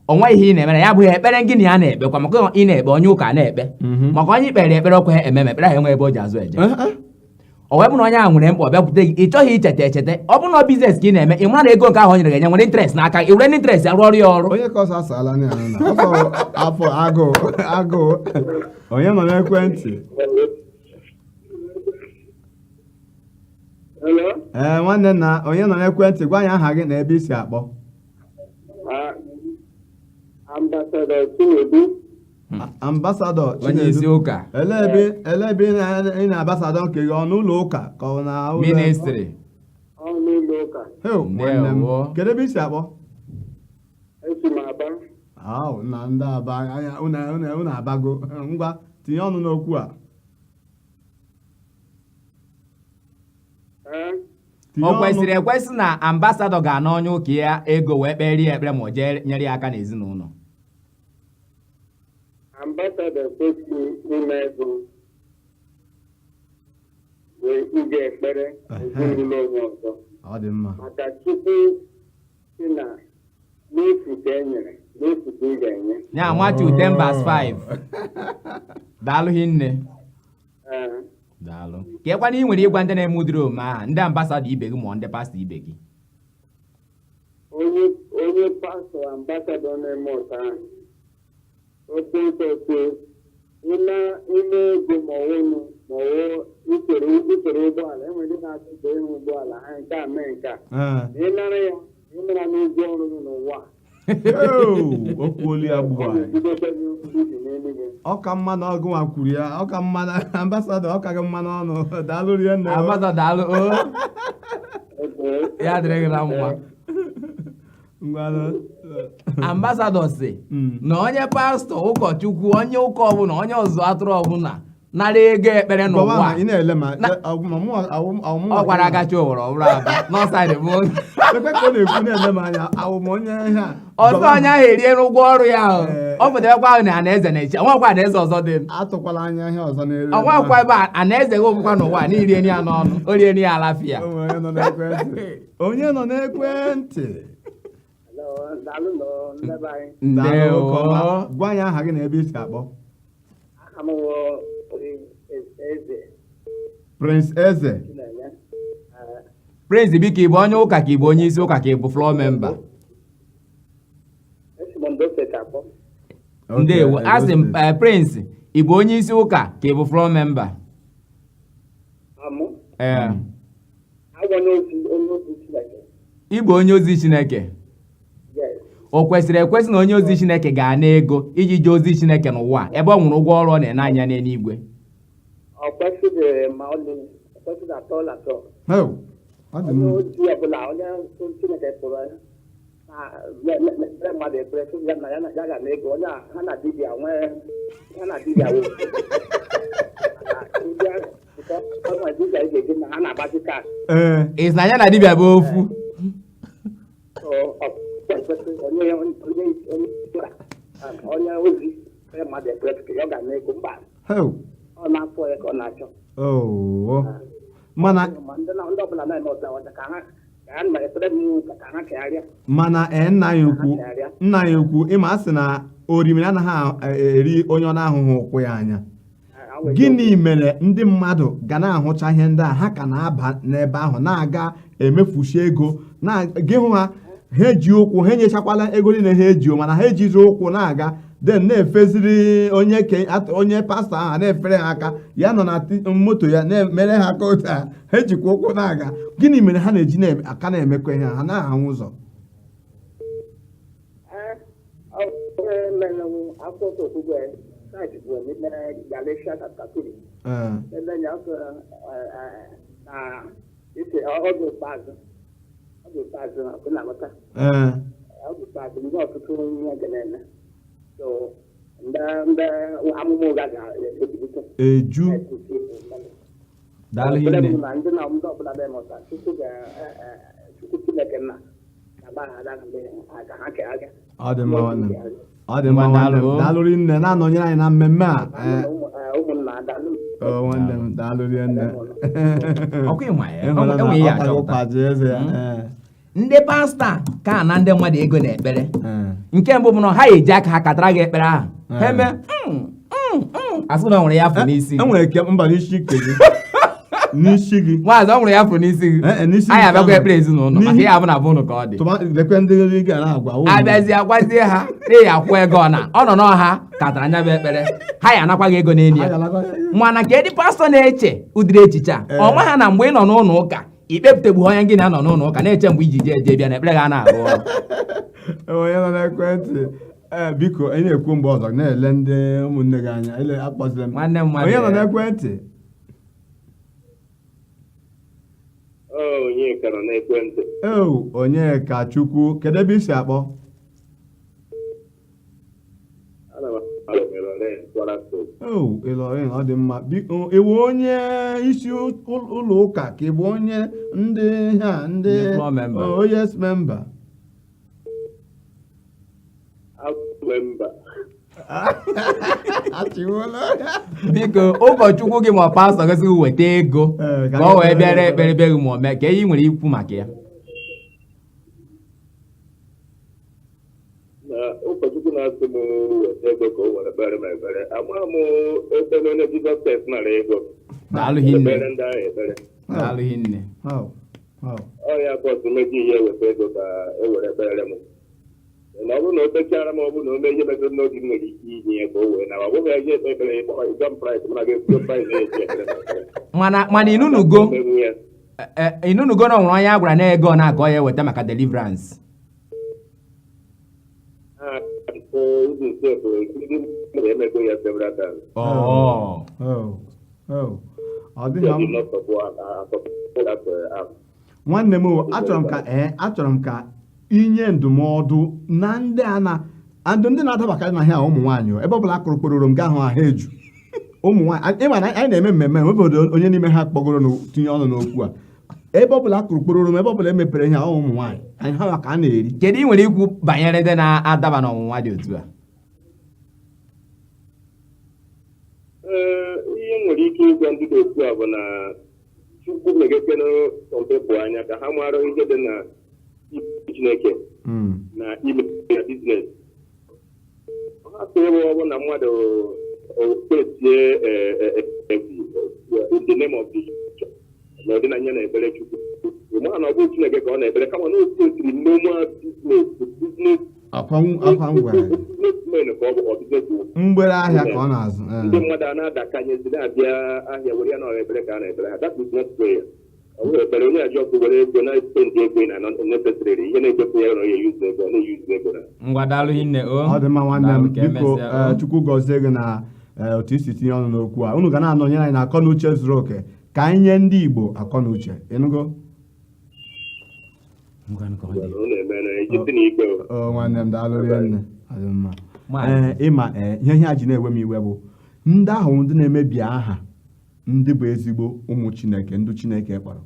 o nweghị ihe ị na-emere ya bụghị ekpere gị na ya na-ekpekwa maka ị na-ekpe onye ụka na-ekpe maka onye ikpere ekpere ọkwa ememe ekpere ahụ enwe ebe o ji azụ eje o wee bụ na onye ahụ nwere mkpa ọ bịakwute gị ị chọghị icheta ọ bụ na biznes ka ị na-eme ị mara na ego nke ahụ o nyere gị enye nwere interest n'aka i were interest arụ ọrụ ya ọrụ. Onye ka ọsọ asala afọ agụụ onye nọ n'ekwentị. Nwanne nna onye nọ n'ekwentị gwa anyị aha gị na ebe isi akpọ. Ambasadọ onye isi ụka. Ele ebe ị na-abasadọ nke gị ọnụ ụlọ ụka ka ọ na ministri. Nwanne m kedu ebe isi akpọ? Na ndị Aba unu abago ngwa tinye ọnụ n'okwu a. O kwesịrị ekwesị na ambasadọ ga-ana onye ụka ya ego wee kpere ya ekpere ma o jee nyere ya aka n'ezinụlọ. Ambassador kwesịrị ime ego wee ije ekpere ezinụlọ onye ọzọ. Ọ dị mma. Maka Chukwu si na n'efu ka e nyere n'efu ka ị ga-enye. Ya Matthew 10:5. Daalụ hinne. Daalụ. Ka ekwana ị nwere ịgwa ndị na-eme ụdịrị omume aha ndị ambasadọ ibe gị ma ndị pastọ ibe gị. Onye pastọ ambasadọ na-eme ụta ahụ otu nsọtụ ime ego ma ọwụnụ ma ọwụ usoro ụgbọala enwere ndị na-atụta ihe ụgbọala ha nke a mee nke a ịnara ya ịmara n'ụgwọ ọrụ gị n'ụwa okwuolu ya gbua ọka mma na ọgụ nwa kwuru ya ọka mma na ambasadọ ọka gị mma n'ọnụ daalụ rie nne ambasadọ daalụ ya dịrị gị na mma. Ambasadọ si na onye pastọ ụkọchukwu onye ụka ọbụla onye ọzụzụ atụrụ ọbụla nara ego ekpere n'ụwa ị na-ele ma ọ gwara agachi ụwọrọ ọbụrụ aba n'ọsaịdị bụ ebe ka ọ na-ekwu na-ele m anya awụm onye ihe a ọzọ onye ahụ eriere ụgwọ ọrụ ya ahụ ọ pụtarakwa ahụ na anaeze na-eche ọnwakwa anaeze ọzọ dị atụkwala anya ihe ọzọ n'elu ọnwakwa ebe anaeze gị ogbukwa n'ụwa na irieni ya n'ọnụ o rieni ya alafia onye nọ n'ekwentị ndewo gwa anyị aha gị na ebe isi akpọ Prince Eze Prince biko ị bụ onye ụka ka ị bụ onye isi ụka ka ị bụ floor member ndewo asị m Prince ị bụ onye isi ụka ka ị bụ floor member ee ị bụ onye ozi Chineke o kwesịrị ekwesị na onye ozi Chineke ga-ana ego iji jee ozi Chineke n'ụwa ebe ọ nwụrụ ụgwọ ọrụ ọ na-ene anya n'eluigwe onye ozi ọbụla onye Chineke kpụrụ mmadụ ekpere ya ga na ego onye ha na dibịa dibịa ị ga-eji na ha na-agbazi kaadị isi na ya na dibịa bụ ofu onye ozi mmadụ ekpere ya ga na ego mba ọ na-afọ ya ka ọ na-achọ mana ndị ọbụla na-eme ọta ka ha mana nna ya ukwu ịma asị na orimiri anaghị eri onye ọ na-ahụghị ụkwụ ya anya gịnị mere ndị mmadụ ga na-ahụcha ihe ndị a ha ka na-aba n'ebe ahụ na-aga emefushi ego gị hụ ha eji ụkwụ ha enyechakwala ego niile ha eji mana ha ejizi ụkwụ na-aga den na-efeziri onye pastọ ahụ na-efere ha aka ya nọ na moto ya na-emere ha aka otu a ha ejikwa ụkwụ na-aga gịnị mere ha na-eji aka na-emekwa ihe ha na-ahụ ụzọ eju daalụ hinne ọ dị mma nwanne m daalụrị nne na-anọnyere anyị na mmemme a nwanne m daalụrị nne ndị pastọ ka na ndị mmadụ ego na ekpere nke mbụ bụ na ha eji aka ha katara gị ekpere ahụ ha eme asị na ọ nwere ya afọ n'isi enwere ke mba n'isi ike gị n'isi gị maazị ọ nwere ya afọ n'isi gị anyị abịakwa ekpere ezinụlọ maka ihe abụ na bụ ka ọ dị abịazi agwazie ha n'ihi akwụ ego ọ nọ n'ọha katara anya bụ ekpere ha ya anakwaghị ego n'enyi ya mana ka ndị pastọ na-eche ụdịrị echiche a ọ ma ha na mgbe ị nọ n'ụlọ ụka ikpepụtegbu onye gị na-anọ n'ụlọ ụka na-eche mgbe iji je bịa na ekpere ga na-arụ ọrụ onye nọ n'ekwentị biko ị na-ekwu mgbe ọzọ na-ele ndị ụmụnne gị anya akpọziri m nwanne m onye nọ n'ekwentị onye ka Chukwu kedu ebe i si akpọ Ilorin ọ dị mma biko ịwụ onye isi ụlọ ụka ka ị bụ onye ndị yes member biko ụkọchukwu gị ma pastọ gịsị weta ego ka ọ wee bịara ekpere be gị ma o mee ka ihe nwere ikwu maka ya ụkọchukwu na-asị m weta ego ka o were kpere m ekpere amaghị m ebe onye Jizọs Kraịst nara ego daalụ hinne ndị ahụ ekpere daalụ hinne ọ ya bọsụ meji ihe weta ego ka e were kpere m na ọ bụrụ na o kpechara m ọ bụrụ na o mee ihe metụrụ n'obi m nwere ike inye ya ka o wee na ọ bụghị eji ekpe ekpere ịgọ praịs mana ga-ekwu praịs na-eji ekpere mana inunugo na ọ nwere onye a gwara na ego ọ na-aga ya eweta maka deliverance nwanne m achọrọ m ka inye ndụmọdụ na ndị na-adabakarị na ha ụmụ nwaanyị ebe ọ bụla akụrụ kpororo m gaa ahụ eju ụmụ nwaanyị ịma na anyị na-eme mmemme obodo onye n'ime ha kpọgoro tinye ọnụ n'okwu a ebe ọ bụla akụrụ kporo oroma ebe ọ bụla emepere ihe ụmụ nwaanyị anyị ha ka a na-eri. Kedu ị nwere ikwu banyere ndị na-adaba n'ọnwụnwa dị otu a? Ihe nwere ike ịgwa ndị dị otu a bụ na Chukwu na-egekere sọmpepụ anya ka ha mara ihe dị na Chineke na ime na biznes. Ha sị ebe ọ bụ na mmadụ kpesie in the name of the na ọdịnanya na-ekpere Chukwu ma na ọ bụ Chineke ka ọ na-ekpere kama na otu esiri normal business mgbere ahịa ka ọ na-azụ ndị mmadụ a na-adakanyezi na-abịa ahịa were ya na ọrụ ekpere ka a na-ekpere ha that is not prayer. Ọ bụrụ ekpere onye ajọ ọkụ were ego na-espendi ego na necessary ihe na-ekwefu ya na onye yuzu ego na-eyuzu ego na ngwa daalụ hinne ọ dị mma nwanne m biko Chukwu gọzie gị na otu isi tinye ọnụ n'okwu a unu ga na-anọnyere anyị na akọ na uche zuru oke ka anyị nye ndị Igbo akọ na uche ịnụgo nwanne m daalụ rinne ịma ihe a ji na-ewe m iwe bụ ndị ahụ ndị na-emebi aha ndị bụ ezigbo ụmụ Chineke ndị Chineke kpọrọ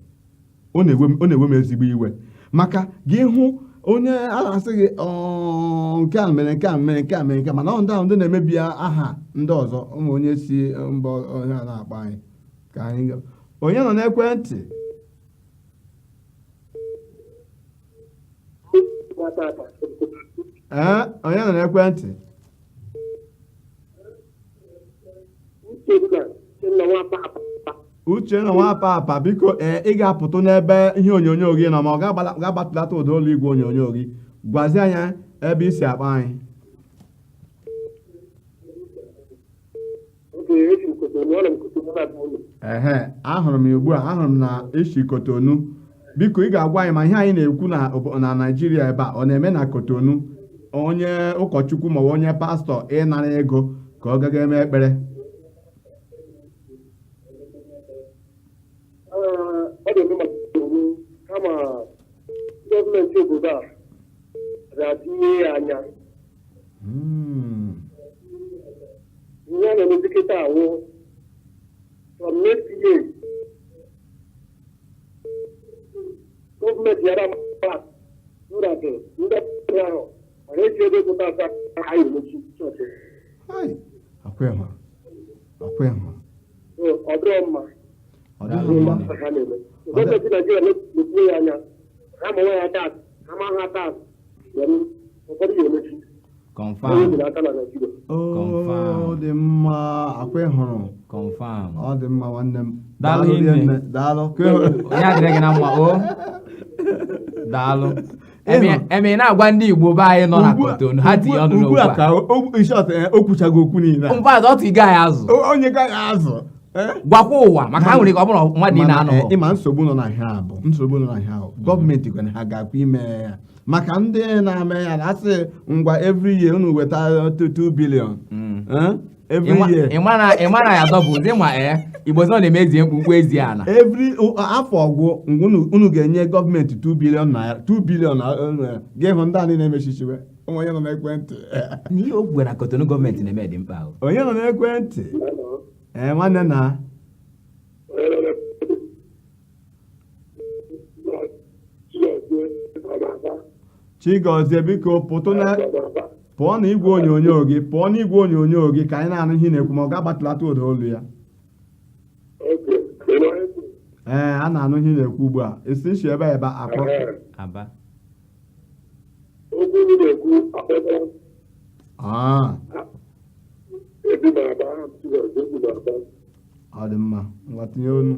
ọ na-ewe m ezigbo iwe maka gị hụ onye a na-asị gị nke a mere nke a mere nke a mere nke mana ndị ahụ ndị na-emebi aha ndị ọzọ ụmụ onye si mba onye a na-akpọ anyị ka anyị onye nọ n'ekwentị onye nọ n'ekwentị Uche na nwa papa biko ị ga-apụtụ n'ebe ihe onyonyo gị nọ ma ọ ga-agbatụlata ụda ụlọ igwe onyonyo gị gwazie anya ebe isi akpa anyị. Ahụrụ m ugbu a ahụrụ m na isi Kotonu biko ị ga-agwa anyị ma ihe anyị na-ekwu na Naịjirịa ebe a ọ na-eme na Kotonu onye ụkọchukwu ma onye pastọ ịnara ego ka ọ gaga eme ekpere. Ọ dị mma kama gọọmenti obodo a ga-atinye ya anya ihe a na-emezi kịta ahụ from next year gọọmenti yara mba nrate ndị ahụ mara eji ego pụta asa anyị emechi chọọchị ọ dịrọ mma gọọmenti Naịjirịa na-etinye ya anya ha ma nwe ya taa ha ma ha taa ụfọdụ ya emechi ọ dị mma akwa ịhụrụ ọ dị mma nwanne m daalụ ya dịrị gị na mma daalụ eme na-agwa ndị Igbo be anyị nọ na Kotonu ha tinye ọnụ n'okwu a o kwuchago okwu niile mba ọ tụ gaghị azụ onye gaghị azụ gwakwa ụwa maka ha nwere ka ọ bụrụ mmadụ na-anọ ịma nsogbu nọ na ihe ahụ gọọmenti kwere ha ga-akwa ime ya maka ndị na-ame ya na-asị ngwa every year unu weta 2 billion every year ịmana ya dọbụ ụdị ma Igbo zọ na-eme ezi mkpukpu ezi ana every afọ ọgwụ unu ga-enye gọọmenti 2 billion naira 2 billion ga-ehụ ndị anyị na-emechichiwe onye nọ n'ekwentị n'ihe o gwara Kotonu gọọmenti na-eme dị mkpa ahụ onye nọ n'ekwentị nwanne na Chigozie biko pụọ n'igwe onyonyo gị ka anyị na-anụ ihe na-ekwu ma ọ ga-agbatụlata ụda olu ya a na-anụ ihe na-ekwu ugbu a esi nshi ebe akpọ Aba ọ dị mma ngwa tinye onu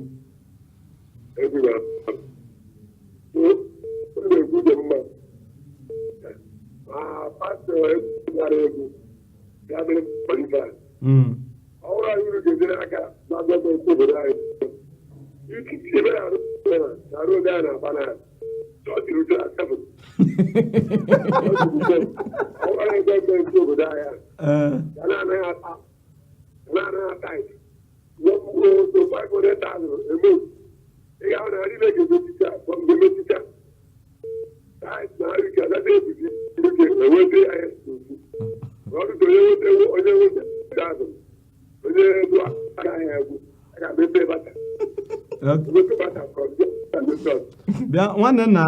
bịa nwanne nna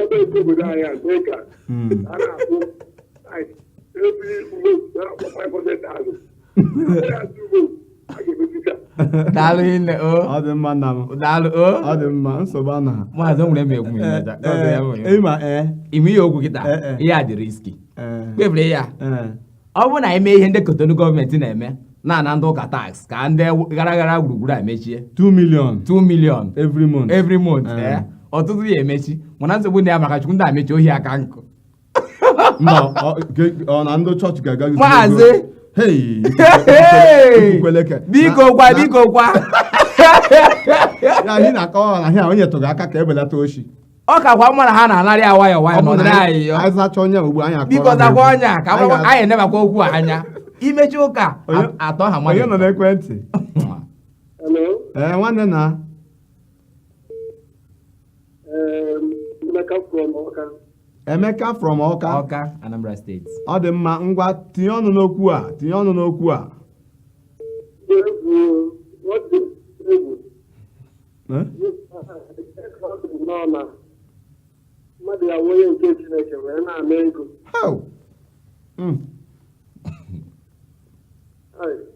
ebe nke obodo anyị azụ ka a na-akpụ daalụ hinne ọ dị mma nna m daalụ ọ dị mma nsogbu a na maazị o nwere m ekwu ịma ime ihe okwu kịta ihe a dị riski kpebiri ya ọ bụrụ na anyị mee ihe ndị kotonu gọọmenti na-eme na ndị ụka tax ka ndị gara gburugburu a emechie 2 million 2 million every month ọtụtụ ya emechi mana nsogbu ndị ya maka chukwu ndị amechi ohi aka nkụ ọ na ndị chọọchị ga-agaghị maazị biko kwa ya ihe na-akọwa na ihe onye tụrụ aka ka ebelata oshi ọ kakwa mma na ha na-anarị ya nwayọ n'ọdịrị anyị anyị zacha onye ugbu anyị akọrọ biko zakwa onye a ka anyị enebakwa okwu anya imechi ụka atọ ha onye nọ n'ekwentị nwanne na Emeka from Ọka Anambra State. Ọ dị mma ngwa tinye ọnụ n'okwu a mmadụ ya onye nke Chineke wee na-ama ego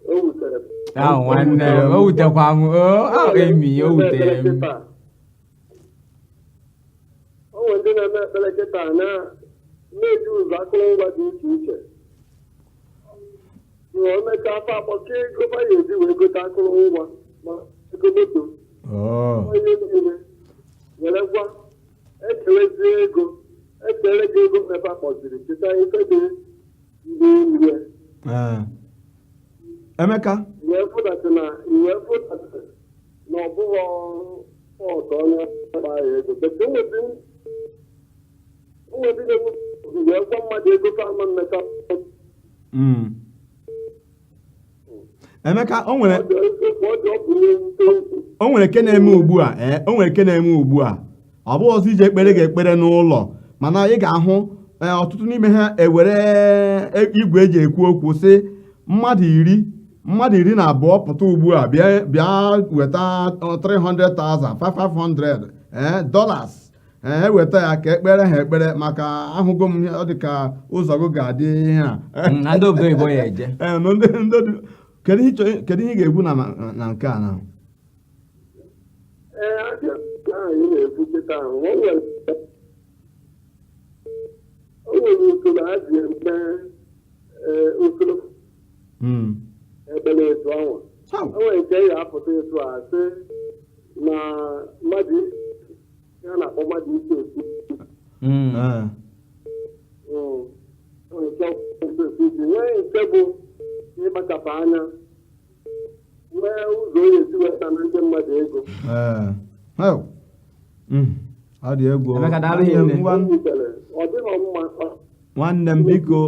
o wutere m nwanne o wutekwa m emi o wutere m o nwere ndị na-eme ekpere kịta na-eji ụzọ akụrụngwa dị iche iche o mechaa afọ akpọka ego ba ya eji wee gote akụrụngwa ma ego moto onye niile werekwa ekerezie ego ekere gị ego mmepe akpọziri cheta ife dị ndị nri Emeka iwe fụdatị na ọ bụghị ọtọ onye gba ya ego bete nwedị na-enwe wee gwa mmadụ ego ka ama mmeta Emeka o nwere ke na-eme ugbu a ọ bụ ọzọ ije ekpere ga-ekpere n'ụlọ mana ị ga-ahụ ọtụtụ n'ime ha ewere igwe eji ekwu okwu sị mmadụ iri na abụọ pụta ugbu a bịa weta 300,000 500 dollars eweta ya ka ekpere ha ekpere maka ahụgo m ọ dị ka ụzọ gị ga-adị ihe a na ndị obodo oyibo ya eje kedu ihe ị ga-egwu na nke a na o nwere usoro a ji eme usoro ekpere etu ahụ o nwere nke ya apụta etu a sị na mmadụ ya na-akpọ mmadụ isi otu nwee nke bụ ịkpachapụ anya nwee ụzọ onye esi weta na ndị mmadụ ego ọ dị egwu nwanne m biko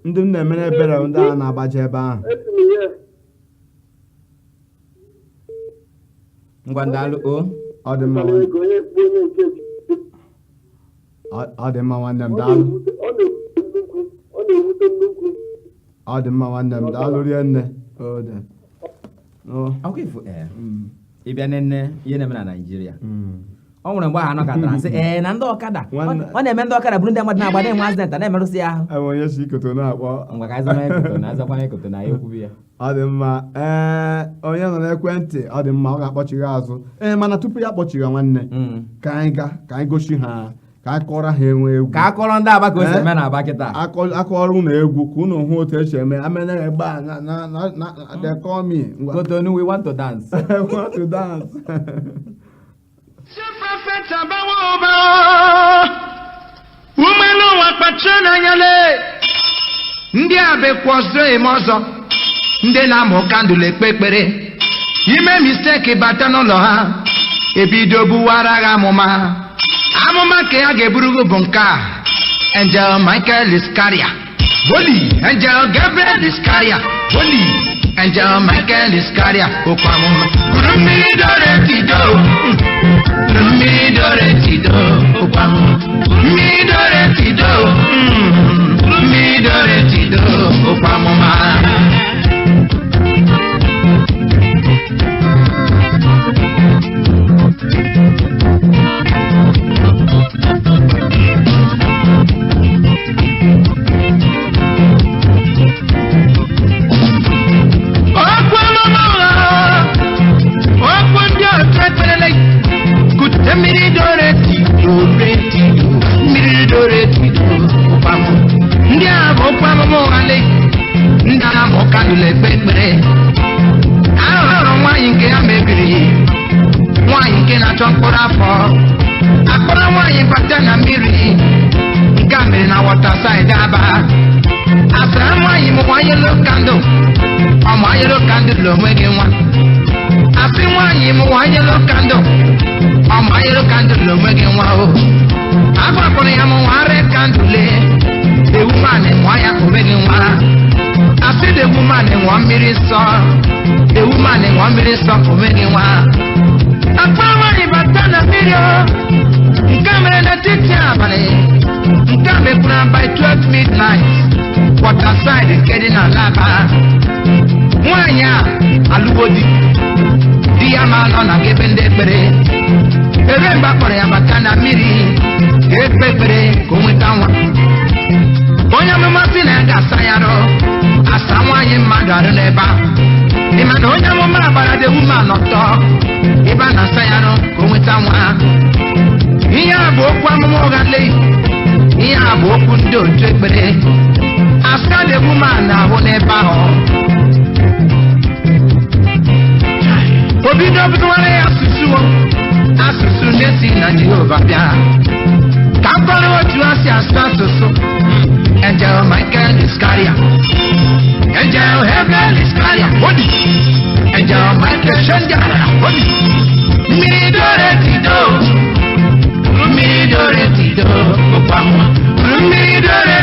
ndị m na-emere ebere ndị a na-agbaje ebe ahụ ngwa ndalụ ọ dị mma nwanne m daalụ ọ dị mma nwanne m daalụ rie nne akwụkwọ ifo ịbịa nene ihe na-eme na Naịjirịa ọ nwere mgbe ahụ anọkọtara sị na ndị ọkada ọ na-eme ndị ọkada bụrụ ndị mmadụ na-agba na-enwe azidenta na-emerụsị ya ahụ onye si ikoto na-akpọ ngwa ka azakwana ekoto na ekwubi ya ọ dị mma onye nọ n'ekwentị ọ dị mma ọ ga-akpọchigha azụ mana tupu ya akpọchigha nwanne ka anyị gosi ha ka a kọrọ ha enwe egwu ka a kọrọ ndị Aba ka o si eme na Aba kịta akọrọ ụnụ egwu ka ụnụ hụ otu esi eme amena egbe a na they call me Kotonu we want to dance want to dance umelu wakpacha n'anyale ndị a bekwọzọ eme ọzọ ndị na-amụ kandụl ekpe ekpere ime misteki bata n'ụlọ ha ebido buwara ha amụma ka ya ga-eburugo bụ nke a Angel Michael Iscaria Holy Angel Gabriel Iscaria Holy Angel Michael Iscaria okwu amụma buru mmiri dore tido okwu amụma mmiri dore tido okwu amụma kandụl ekpe ekpere ahụrụ nwaanyị nke ya mebiri nwaanyị nke na-achọ mkpụrụ afọ akpọrọ nwaanyị bata na mmiri nke a mere na wọtasaịdị Aba asara nwaanyị mụwa yelo kandụl ọmụ yelo kandụl onwe gị nwa asị nwaanyị mụwa yelo kandụl ọmụ yelo kandụl onwe gị nwa o agbakpọrọ ya mụwa red kandụl ewu manị mụọ ya onwe gị nwa asị na ewu manị ṅụọ mmiri nsọ ewu manị ṅụọ mmiri nsọ onwe gị nwa akpọrọ nwaanyị bata na mmiri o nke mere n'etiti abalị nke a mekwuru by 12 midnight waterside nke dị n'ala Aba nwaanyị a alụgo di ya ma nọ na ebe ndị ekpere ebe mgbe akpọrọ ya bata na mmiri ga-ekpe ekpere ka o nweta nwa onye amụma sị na ya ga-asa ya arụ asa nwaanyị mmadụ arụ n'ebe ahụ ịma na onye amụma gbara the woman ọtọ ebe a na-asa ya arụ ka o nweta nwa ihe a bụ okwu amụma ụgha lee ihe a bụ okwu ndị otu ekpere asa the woman na-ahụ n'ebe ahụ obido bụtụwara ya asụsụ na-esi na Jehova bịa ka m kọrọ otu a si asụ asụsụ Angel Michael Iscaria Angel Gabriel Iscaria Odi Angel Michael Shenjara Odi mmiri dore tido ụkpamụ mmiri dore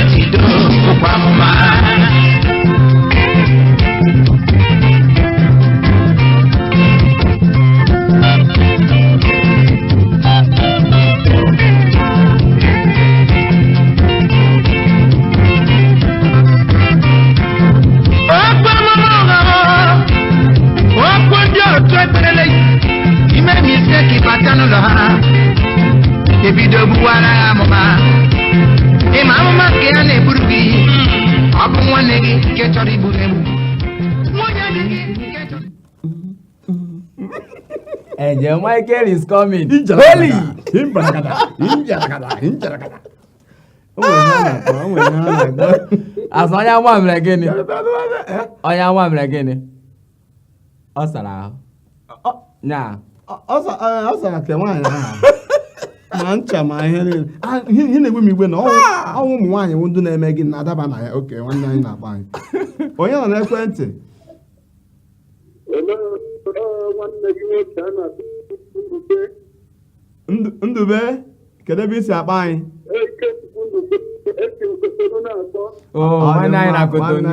tido ụkpamụ ma ebido gbuwara ya amụma ịma amụma nke ya na-eburu gị ọ bụ nwanne gị nke chọrọ igbu egbu nwunye dị gị nke chọrọ Angel Michael is coming. Holy! Asa onye nwa mere gịnị? Onye nwa mere gịnị? Ọ sara ahụ. Nya. Ọ sara ka nwaanyị ahụ. Ma ncha ma ihe niile. Ihe na-egbu m igwe na ọnwụ ụmụ nwaanyị ndị na-eme gị na-adaba na ya. Oke, nwanne anyị na-akpa anyị. Onye nọ n'ekwentị? nwanne gị nwoke a na-atụ Ndube, kedu ebe isi akpa anyị? Nwanne anyị na Kotonu.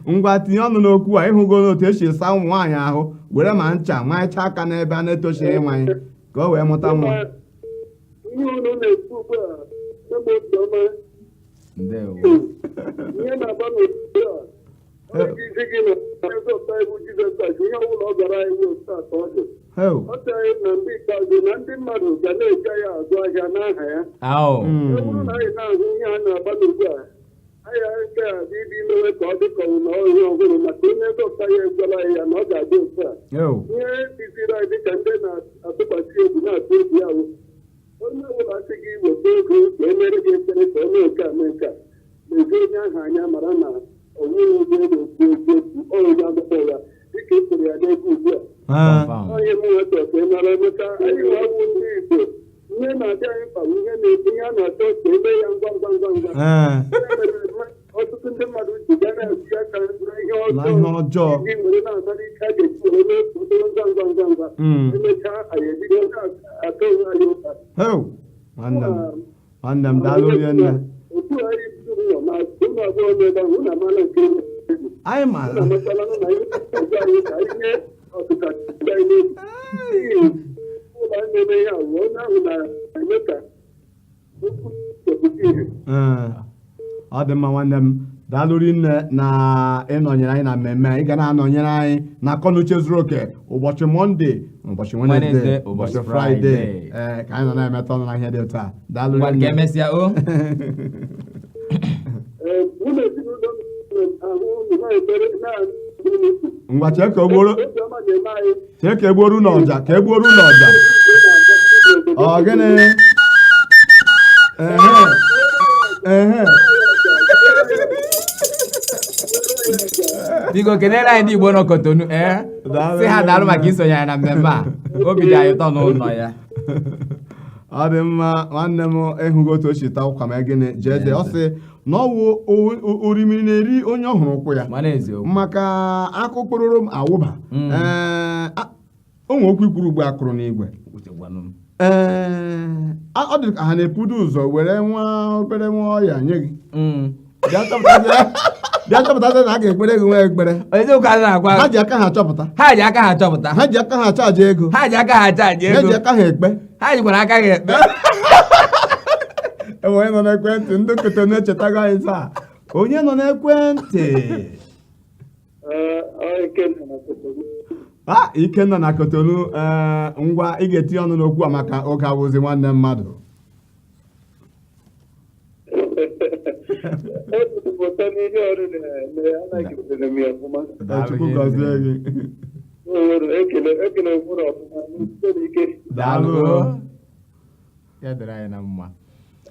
Ngwa tinye ọnụ n'okwu a ịhụgo n'otu esi esa ụmụ nwaanyị ahụ were ma ncha maịcha aka n'ebe a na-etochighị nwanyị ka o wee mụta nwa. Ihe unu na-ekwu ugbu a ebe obiọma ihe na-agba n'obodo a ọ isi gị na Jizọs Baịbụl Jizọs Kraịst ihe ọbụla ọ gara anyị otu a ka ọ dị ọ chọghị na ndị ikpeazụ na ndị mmadụ ga na-eje ya azụ ahịa n'aha ya e bụrụ na anyị na-ahụ ihe a na-agba n'ugbu a ahịa nke a dị ibe imewe ka ọ dị ka ọwụ na ọhịa ọhụrụ maka onye dọkịta ya egwala ya na ọ ga-adị otu a ihe tiziri anyị dịka ndị na-atụkwasị egwu na-atụ egwu ya wụ onye ọbụla sị gị weta ego ka e mere gị ekpere ka ọ mee nke a mee nke a na-eji onye ahụ anya mara na onweghị ego na-ekwu eziokwu ọrụ ya agbakpọ ya dịka e kwere ya n'ego ugbu a onye m nweta ka ị mara emeka anyị na-awụ ndị Igbo ihe na-adị anyị mkpa ihe na-ebu ihe a na-achọ ka eme ya ngwa ngwa ngwa ngwa ọtụtụ ndị mmadụ ji ga na-esi aka ihe ọjọọ iji nwere na-amara ike a ga-esi were mee ngwa ngwa ngwa ngwa emechaa anyị ebido na-atọ onwe anyị ụka nwanne m daalụ rie nne otu anyị bidoro ụlọ ma ụmụ abụọ n'ebe ahụ ụlọ amala nke anyị mara amatala na ihe ọjọọ anyị ka ihe ọtụka anyị n'ebi ụlọ anyị na-eme ihe ahụ onye ahụ na-eme ka okwu epụta ihe ọ dị mma nwanne m daalụ rinne na ịnọnyere anyị na mmemme ị ga na-anọnyere anyị na akọnuche zuru oke ụbọchị Mọnde ụbọchị Wenesde ụbọchị Fraịde ka anyị nọ na-emetọ ọnụ na ihe dị otu a daalụ rinne ngwa chee ka egbuoru n'ọja ọ gịnị biko kenere anyị ndị Igbo nọ Kotonu si ha daalụ maka isonye anyị na mmemme a obi dị anyị ụtọ n'ụlọ ya ọ dị mma nwanne m ịhụgo otu o si taa ụkwa ma gịnị jeze ọ sị na ọwụ orimiri na-eri onye ọhụrụ ụkwụ ya maka akụkpụrụrụ m awụba onwe okwu ikwuru ugbo akụrụ n'igwe ọ dị ka ha na-epudo ụzọ were nwa obere nwa ọya nye gị bịa chọpụta na a ga-ekpere gị nwa ekpere ha ji aka ha chọpụta ha ji aka ha chọpụta ha ji aka ha chaji ego ha ji aka ha chaji ego ha ji aka ha ekpe ha jikwara aka ha ekpe onye nọ n'ekwentị ndị Kotonu echetago anyị taa onye nọ n'ekwentị Ikenna na Kotonu ngwa ị ga-etinye ọnụ n'okwu a maka oge abụzi nwanne mmadụ Chukwu gọzie gị daalụ ya dịrị anyị na mma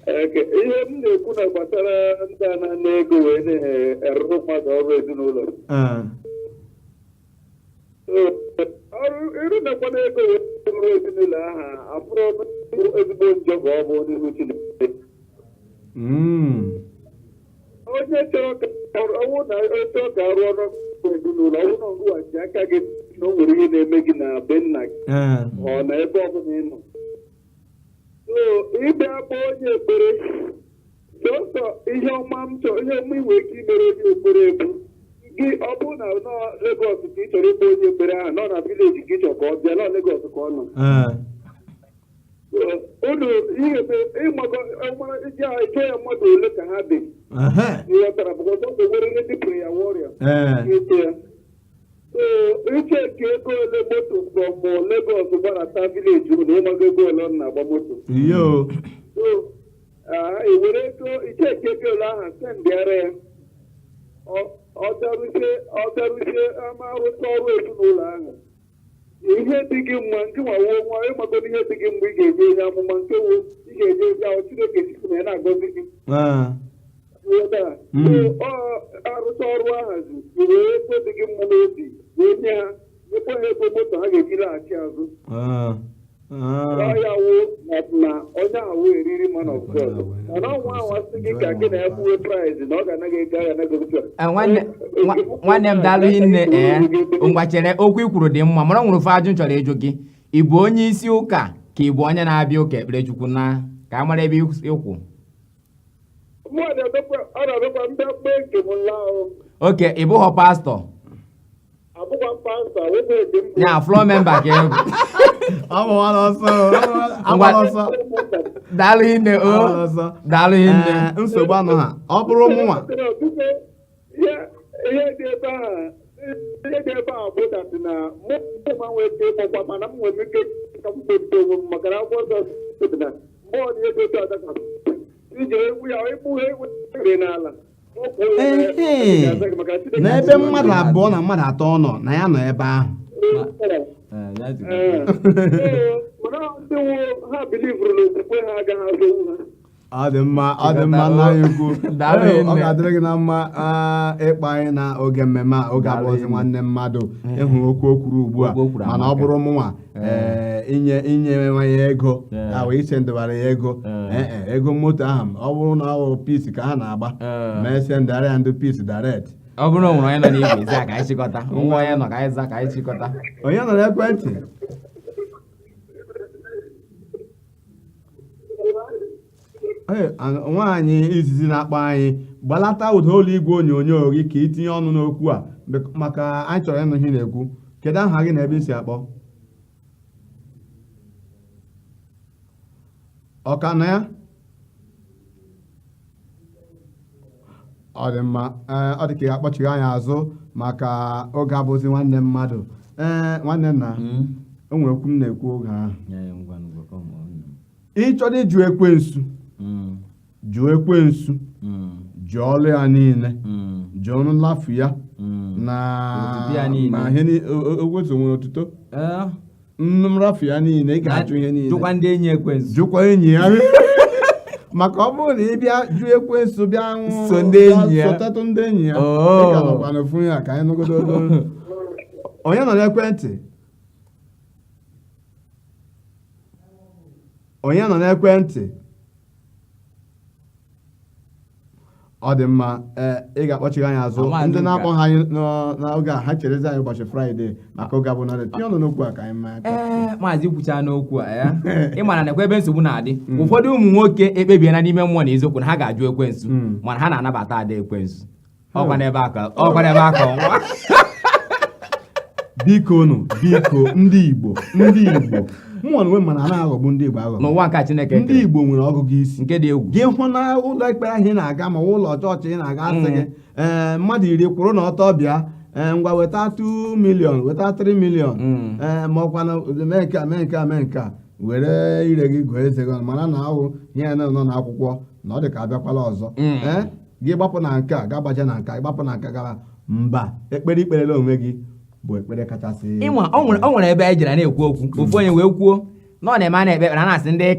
ihe m na-ekwu na gbasara ndị a na ego wee na-erụrụ mmadụ ọrụ ezinụlọ iru nakwana ego wee rụrụ ezinụlọ aha abụrụ ezigbo njọ ka ọ bụ n'ihu Chineke onye chọrọ ka ọnwụ na chọrọ ka arụ ọrụ ezinụlọ ọnwụ na ngụghachi aka gị na o nwere ihe na-eme gị na be nna gị ọ na ebe ọbụla ị nọ ịbịa bụ onye ekpere sọsọ ihe ọma inwe ike imere onye ekpere bụ gị ọ bụrụ na nọ Legọs ka ị chọrọ ịbụ onye ekpere ahụ nọ na vileji ka ị chọrọ ka ọ bịa nọ Legọs ka ọ nọ unu ịjụ ya mmadụ ole ka ha dị ịghọtara bụkọta ọ nwere ihe dịpụrụ ya wọrịa ite ya icheki ego ole moto from Legọs gbarata vileji unu ịmago ego ole ọ na-agba moto ewere ego icheki ego ole ahụ sendịara ya ọ bịarụzie ama arụcha ọrụ ezinụlọ ahụ ihe dị gị mma nke nwawo nwa ịmagodo ihe dị gị mgbe ị ga-eje onye amụma nke ị ga-eje ozi ahụ Chineke chukwu na ya na-agọzi gị arụcha ọrụ ahazi were ego dị gị mma n'obi wee nye ha nyekwa ha ego moto ha ga-eji laghachi azụ ya wụ na onye ahụ eriri man of God mana ọnwa ahụ asị gị ka gị na ya kwuwe prize na ọ ga-anaghị ego ya nwanne m daalụ hinne ngwa chere okwu ikwuru dị mma mana ọ nwere ofe ajụ chọrọ ịjụ gị ị bụ onye isi ụka ka ị bụ onye na-abịa ụka ekpere Chukwu na ka a mara ebe ịkwụ oke ị bụghọ pastọ ya floor member ka egwu daalụ hinne daalụ hinne nsogbu anọ ha ọ bụrụ mụnwa ihe dị ebe a bụ datị na mụma nwee ike ịkpọkwa mana m nwere ike ka m kpepụta onwe m maka na akwụkwọ ọzọ dị na mgbe ọ dị ego otu adaka iji egwu ya ịkpụ ha egwere n'ala n'ebe mmadụ abụọ na mmadụ atọ nọ na ya nọ ebe ahụ mana ndị ha bilivuru n'okwukwe ha agaghị azụ ha ọ dị mma nna anyị ukwu ọ ga-adịrị gị na mma ịkpa anyị na oge mmemme a oge abụọzi nwanne mmadụ ịhụ okwu o kwuru ugbu a mana ọ bụrụ mụnwa inye nwanye ego ya wee iche ndebara ya ego moto ahụ ọ bụrụ na ọ bụ pis ka ha na-agba ma esendara ya ndị pis direct ọ bụrụ na onwere onye nọ n'igwe ezi ka anyị chịkọta nwa onye nọ ka anyị za ka anyị chịkọta onye nọ n'ekwentị nwaanyị izizi na-akpọ anyị gbalata ụda olu igwe onyonyo gị ka itinye ọnụ n'okwu a maka anyị chọrọ ịnụ ihe na-ekwu. Kedu aha gị na ebe isi akpọ? Ọka na ya? Ọ dị mma, ọ dị ka ị ga-akpọchigha anyị azụ maka oge abụzi nwanne mmadụ. Nwanne nna, o nwere okwu m na-ekwu oge ahụ. Ị chọrọ ịjụ ekwensu, jụọ ekwensu, jụọ ọlụ ya niile, jụọ nlafu ya na ihe ogwetu nwere otuto. Nrafu ya niile, ị ga-achụ ihe niile. Jụkwa ndị enyi ekwensu. Jụkwa enyi ya. maka ọ bụrụ na ị bịa jụ ekwensu bịa So ndị enyi ya. sotetụ ndị enyi ya Oh. ị ka nọkwa n'ofu ya ka anyị nụgodo onye nọ n'ekwentị onye nọ n'ekwentị ọ dị mma ị ga-akpọchighị anyị azụ Amaghị ndị m na-akpọ ka. ha anyị n'oge a ha cherezi anyị ụbọchị fraịde maka oge abụ narị tinye ọnụ n'okwu a ka anyị maa maazị kwucha n'okwu a ya ị mara na ebe nsogbu na-adị ụfọdụ ụmụ nwoke ekpebiela n'ime mmụọ na eziokwu na ha ga-ajụ ekwensu mana ha na-anabata ada ekwensu ọkwa n'ebe aka ọnwa biko ndị igbo mmụọ na onwe mana anaghị aghọgbu ndị igbo aghọgbu n'ụwa nke Chineke ndị igbo nwere ọgụgụ isi nke dị egwu gị hụ na ụlọ ekpere ahụ ị na-aga ma ụlọ chọọchị ị na-aga asị gị mmadụ 10 kwụrụ na ọtọ bịa ngwa weta 2 million weta 3 million ma ọkwa na mee nke a were ire gị gụọ eze gị mana na ahụ ihe nọ n'akwụkwọ na ọ dị ka abịakwala ọzọ gị gbapụ na nke a ga-agbaje na nke a gbapụ na nke gara mba ekpere ikperela onwe gị bụ ekpere kachasị ịnwa o nwere ebe anyị jere na-ekwu okwu ofu onye wee kwuo na ọ na-eme a na-ekpe ekpere a na-asị ndị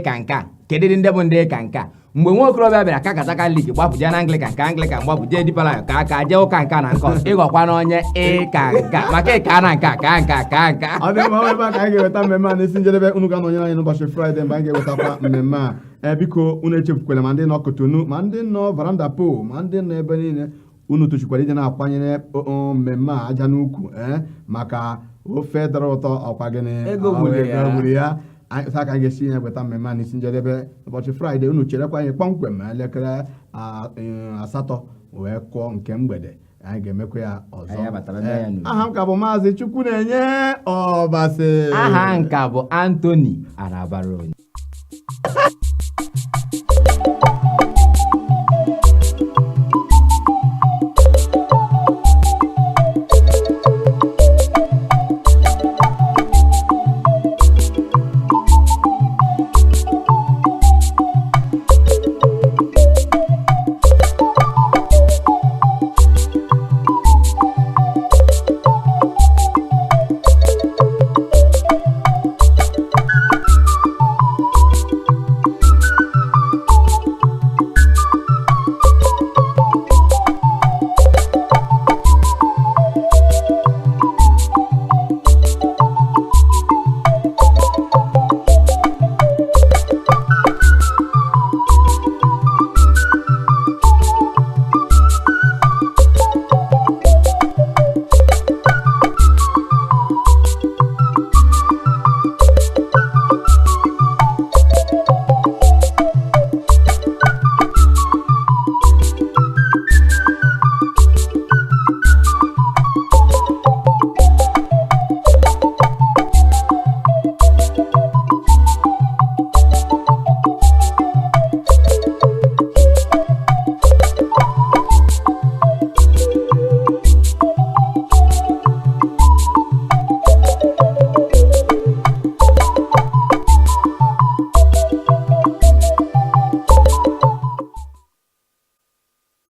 ka nka kedu ndị bụ ndị ka nka mgbe nwa okorobịa bịara ka kata Katọlik gbapụje na Anglican ka Anglican gbapụje Deeper ka aka jee ụka nka na nkọ ịghọkwa na onye ịka nka maka ịka na nka ka nka ọ dị mma ebe a ka anyị ga-eweta mmemme a n'isi njedebe unu ga-anọnyere anyị n'ụbọchị fraịde mgbe anyị ga-ewetakwa mmemme a biko unu echefukwala ma ndị nọ Kotonu ma ndị nọ Varanda Po ma ndị nọ ebe niile unu tochikwara ije na-akwanyere mmemme a aja n'ukwu maka ofe dara ụtọ ọkwa gịnị Ego gburu ya. sa ka anyị ga-esi weta mmemme a n'isi njedebe ụbọchị fraịde unu cherekwa anyị kpọmkwem elekere 8 wee kụọ nke mgbede anyị ga-emekwa ya ọzọ aha m ka bụ maazị Chukwu na-enye ọbasi aha nka bụ Anthony Anabaronye